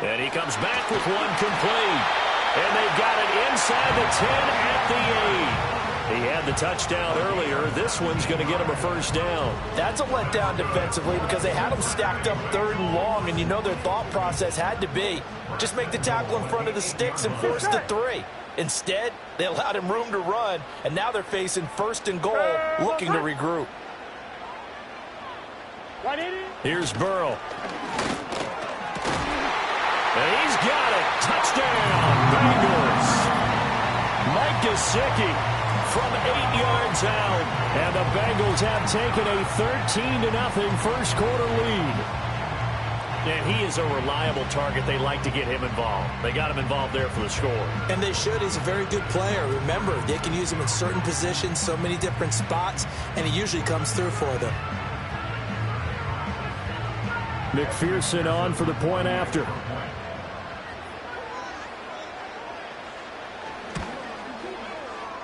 And he comes back with one complete. And they've got it inside the 10 at the 8. He had the touchdown earlier. This one's going to get him a first down. That's a letdown defensively because they had him stacked up 3rd and long, and you know their thought process had to be just make the tackle in front of the sticks and force the 3. Instead, they allowed him room to run, and now they're facing 1st and goal, looking to regroup. Here's Burrow. And he's got it. Touchdown, Bengals. Mike Gesicki from 8 yards out. And the Bengals have taken a 13-0 first quarter lead. And he is a reliable target. They like to get him involved. They got him involved there for the score. And they should. He's a very good player. Remember, they can use him in certain positions, so many different spots, and he usually comes through for them. McPherson on for the point after.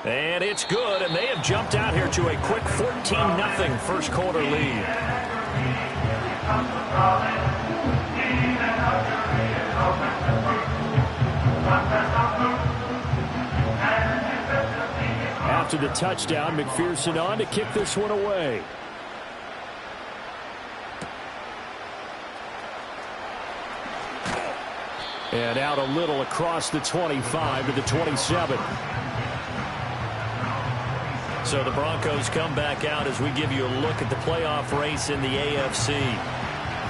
And it's good, and they have jumped out here to a quick 14-0 first quarter lead. After the touchdown, McPherson on to kick this one away. And out a little across the 25 to the 27. So the Broncos come back out as we give you a look at the playoff race in the AFC.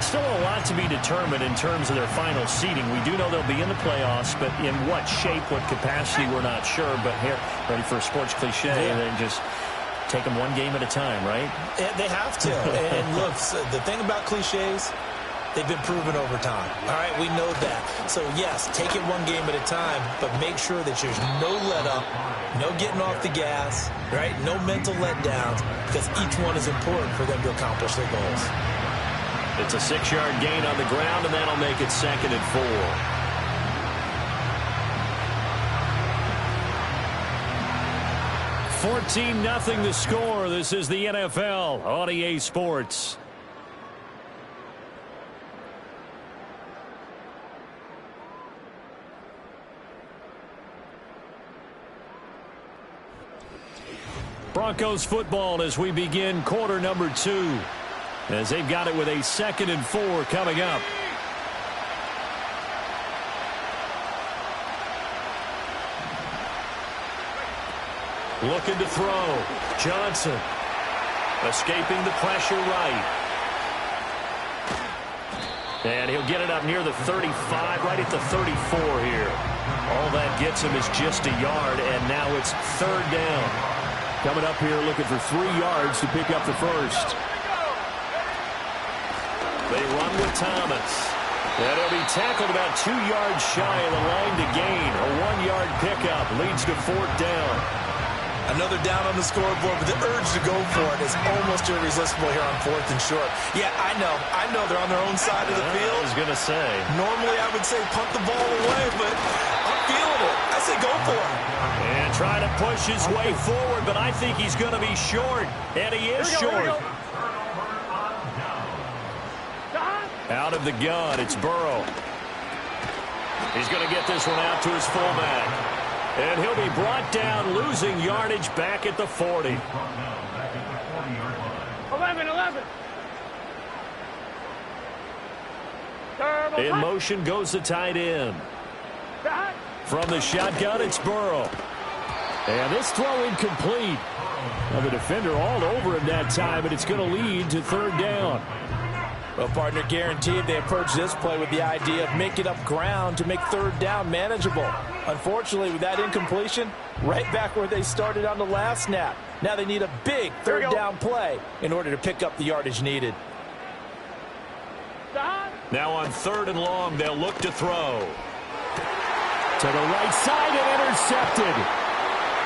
Still a lot to be determined in terms of their final seeding. We do know they'll be in the playoffs, but in what shape, what capacity, we're not sure. But here, ready for a sports cliche, and then just take them one game at a time, right? They have to. And look, the thing about cliches, they've been proven over time. All right, we know that. So, yes, take it one game at a time, but make sure that there's no let-up, no getting off the gas, right? No mental letdowns, because each one is important for them to accomplish their goals. It's a 6-yard gain on the ground, and that'll make it 2nd and 4. 14-0 the score. This is the NFL on EA Sports. Broncos football as we begin quarter number 2. As they've got it with a 2nd and 4 coming up. Looking to throw. Johnson escaping the pressure right. And he'll get it up near the 35, right at the 34 here. All that gets him is just a yard, and now it's 3rd down. Coming up here looking for 3 yards to pick up the first. They run with Thomas. And he'll be tackled about 2 yards shy of the line to gain. A 1-yard pickup leads to 4th down. Another down on the scoreboard, but the urge to go for it is almost irresistible here on 4th and short. Yeah, I know they're on their own side of the field. I was going to say. Normally I would say punt the ball away, but I'm feeling it. I say go for it. And trying to push his way forward, but I think he's going to be short. And he is short. Out of the gun, it's Burrow. He's going to get this one out to his fullback. And he'll be brought down, losing yardage back at the 40. 11. In motion goes the tight end. From the shotgun, it's Burrow. And this throw incomplete. Now the defender all over him that time, and it's going to lead to 3rd down. Well, partner, guaranteed they approach this play with the idea of making up ground to make 3rd down manageable. Unfortunately, with that incompletion, right back where they started on the last snap. Now they need a big 3rd down play in order to pick up the yardage needed. Now on 3rd and long, they'll look to throw. To the right side and intercepted.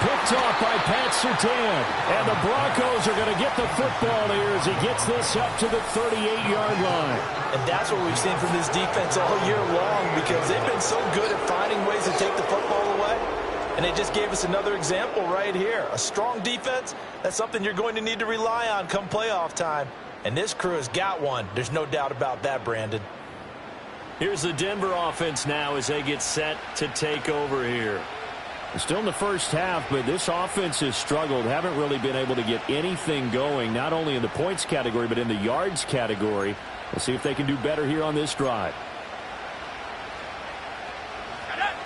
Picked off by Pat Surtain. And the Broncos are going to get the football here as he gets this up to the 38-yard line. And that's what we've seen from this defense all year long, because they've been so good at finding ways to take the football away. And they just gave us another example right here. A strong defense, that's something you're going to need to rely on come playoff time. And this crew has got one. There's no doubt about that, Brandon. Here's the Denver offense now as they get set to take over here. Still in the first half, but this offense has struggled. Haven't really been able to get anything going, not only in the points category, but in the yards category. We'll see if they can do better here on this drive.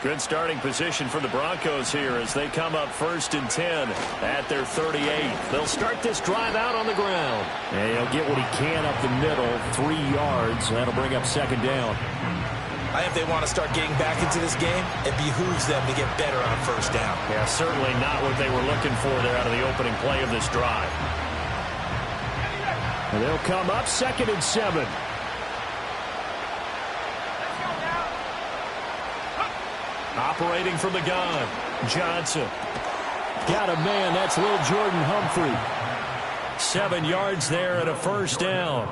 Good starting position for the Broncos here as they come up 1st and 10 at their 38. They'll start this drive out on the ground. And he'll get what he can up the middle, 3 yards. That'll bring up 2nd down. I think if they want to start getting back into this game, it behooves them to get better on 1st down. Yeah, certainly not what they were looking for there out of the opening play of this drive. And they'll come up 2nd and 7. Operating from the gun, Johnson. Got a man, that's little Jordan Humphrey. 7 yards there and a 1st down.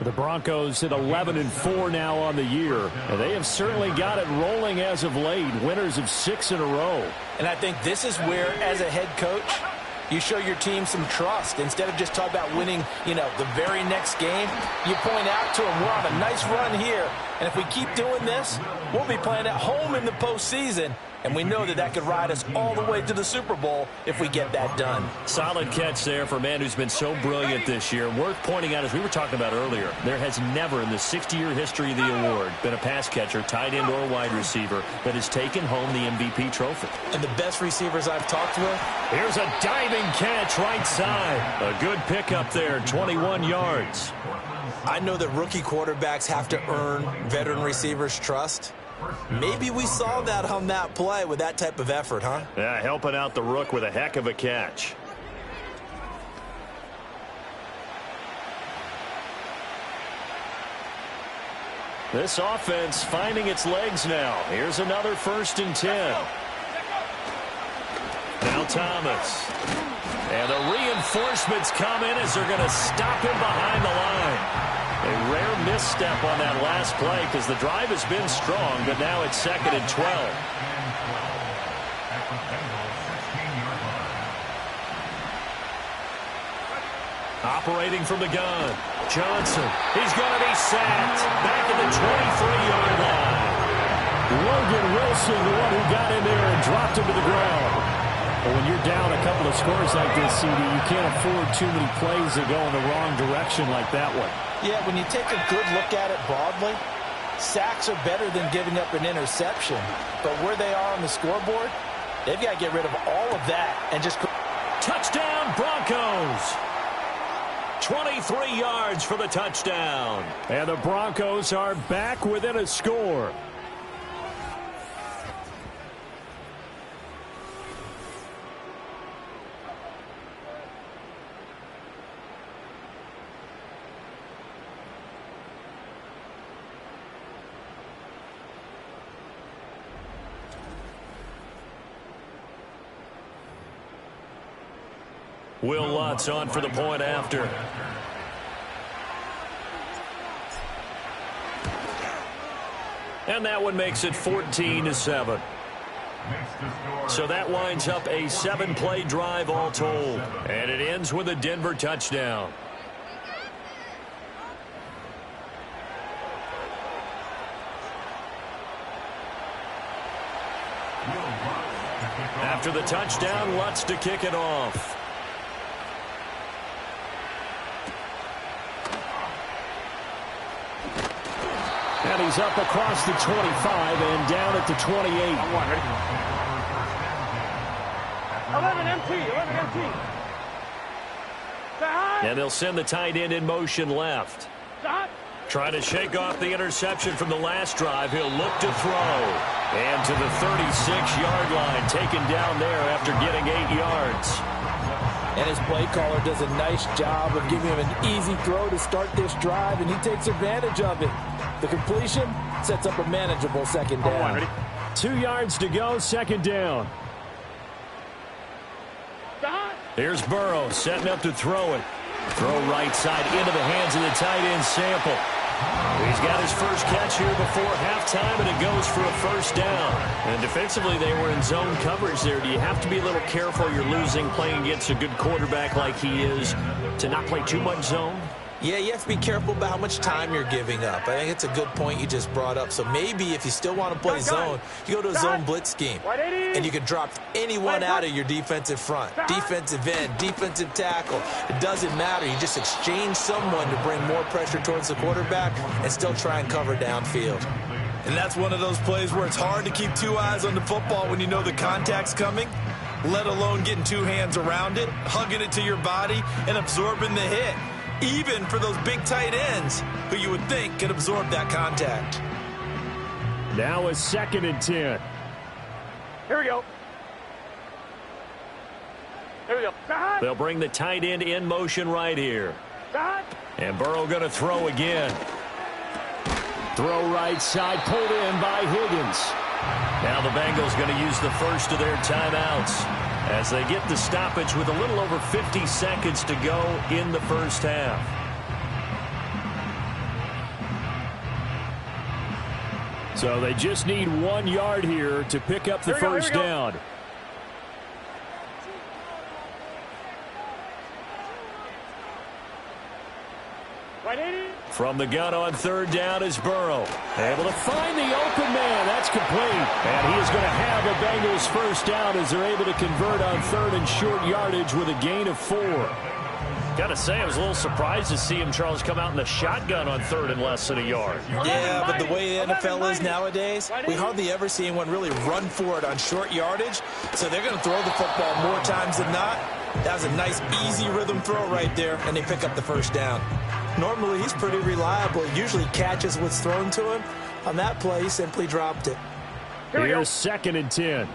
The Broncos at 11 and 4 now on the year. And they have certainly got it rolling as of late. Winners of 6 in a row. And I think this is where, as a head coach, you show your team some trust. Instead of just talking about winning, the very next game, you point out to them, we're on a nice run here. And if we keep doing this, we'll be playing at home in the postseason. And we know that could ride us all the way to the Super Bowl if we get that done. Solid catch there for a man who's been so brilliant this year. Worth pointing out, as we were talking about earlier, there has never in the 60-year history of the award been a pass catcher, tight end, or wide receiver that has taken home the MVP trophy. And the best receivers I've talked with. Here's a diving catch right side. A good pickup there, 21 yards. I know that rookie quarterbacks have to earn veteran receivers' trust. Maybe we saw that on that play with that type of effort, huh? Yeah, helping out the rook with a heck of a catch. This offense finding its legs now. Here's another 1st and 10. Now Thomas. And the reinforcements come in as they're going to stop him behind the line. A rare misstep on that last play because the drive has been strong, but now it's 2nd and 12. Operating from the gun. Johnson. He's going to be sacked. Back at the 23-yard line. Logan Wilson, the one who got in there and dropped him to the ground. But when you're down a couple of scores like this, CD, you can't afford too many plays that go in the wrong direction like that one. Yeah, when you take a good look at it broadly, sacks are better than giving up an interception. But where they are on the scoreboard, they've got to get rid of all of that and just... Touchdown, Broncos! 23 yards for the touchdown. And the Broncos are back within a score. Will Lutz on for the point after. And that one makes it 14-7. So that winds up a 7-play drive all told. And it ends with a Denver touchdown. After the touchdown, Lutz to kick it off. And he's up across the 25 and down at the 28. 11 MT, 11 MT. And they'll send the tight end in motion left. Trying to shake off the interception from the last drive. He'll look to throw. And to the 36-yard line, taken down there after getting 8 yards. And his play caller does a nice job of giving him an easy throw to start this drive, and he takes advantage of it. The completion sets up a manageable 2nd down. 2 yards to go, 2nd down. Here's Burrow setting up to throw it. Throw right side into the hands of the tight end Sample. He's got his first catch here before halftime, and it goes for a 1st down. And defensively, they were in zone coverage there. Do you have to be a little careful? You're losing playing against a good quarterback like he is to not play too much zone? Yeah, you have to be careful about how much time you're giving up. I think it's a good point you just brought up. So maybe if you still want to play zone, you go to a zone blitz scheme. And you can drop anyone out of your defensive front. Defensive end, defensive tackle. It doesn't matter. You just exchange someone to bring more pressure towards the quarterback and still try and cover downfield. And that's one of those plays where it's hard to keep 2 eyes on the football when you know the contact's coming, let alone getting 2 hands around it, hugging it to your body, and absorbing the hit. Even for those big tight ends who you would think could absorb that contact. Now a 2nd and 10. Here we go. Here we go. They'll bring the tight end in motion right here. And Burrow going to throw again. Throw right side, pulled in by Higgins. Now the Bengals going to use the first of their timeouts as they get the stoppage with a little over 50 seconds to go in the first half. So they just need 1 yard here to pick up the first down. Right From the gun on third down is Burrow. Able to find the open man. That's complete. And he is going to have a Bengals first down as they're able to convert on third and short yardage with a gain of 4. Got to say, I was a little surprised to see him, Charles, come out in the shotgun on third and less than a yard. Yeah, but the way the NFL is nowadays, we hardly ever see anyone really run for it on short yardage. So they're going to throw the football more times than not. That was a nice, easy rhythm throw right there, and they pick up the first down. Normally, he's pretty reliable. He usually catches what's thrown to him. On that play, he simply dropped it. Here's 2nd and 10.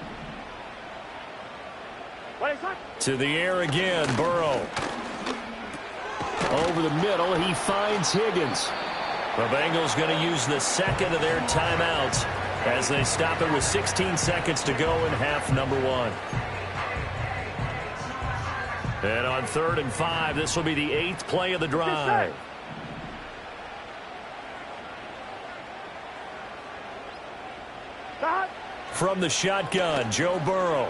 To the air again, Burrow. Over the middle, he finds Higgins. The Bengals going to use the second of their timeouts as they stop it with 16 seconds to go in half number 1. And on 3rd and 5, this will be the 8th play of the drive. From the shotgun, Joe Burrow.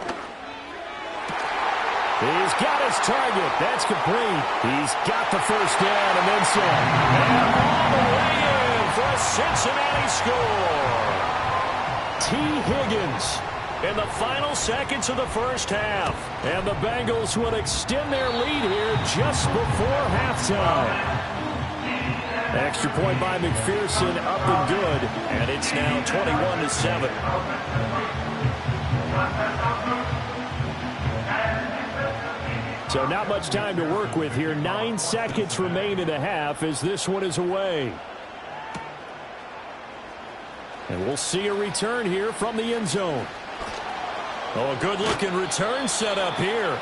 He's got his target. That's complete. He's got the first down and then some. And all the way in for a Cincinnati score. T. Higgins in the final seconds of the first half. And the Bengals will extend their lead here just before halftime. Extra point by McPherson, up and good. And it's now 21-7. So not much time to work with here. 9 seconds remain in the half as this one is away. And we'll see a return here from the end zone. Oh, a good-looking return set up here.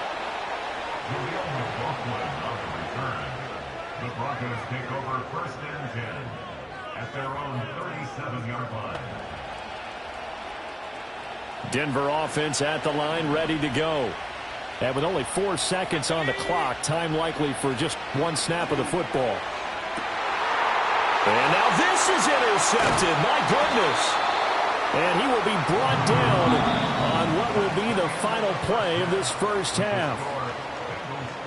The Broncos take over 1st and 10 at their own 37-yard line. Denver offense at the line, ready to go. And with only 4 seconds on the clock, time likely for just one snap of the football. And now this is intercepted. My goodness. And he will be brought down on what will be the final play of this first half.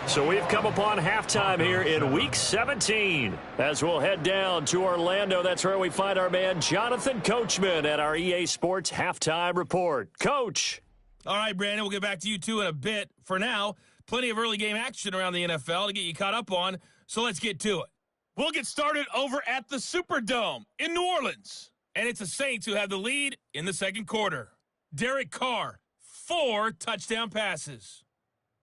So we've come upon halftime here in Week 17. As we'll head down to Orlando, that's where we find our man Jonathan Coachman at our EA Sports Halftime Report. Coach. All right, Brandon, we'll get back to you two in a bit. For now, plenty of early game action around the NFL to get you caught up on, so let's get to it. We'll get started over at the Superdome in New Orleans. And it's the Saints who have the lead in the second quarter. Derek Carr, 4 touchdown passes.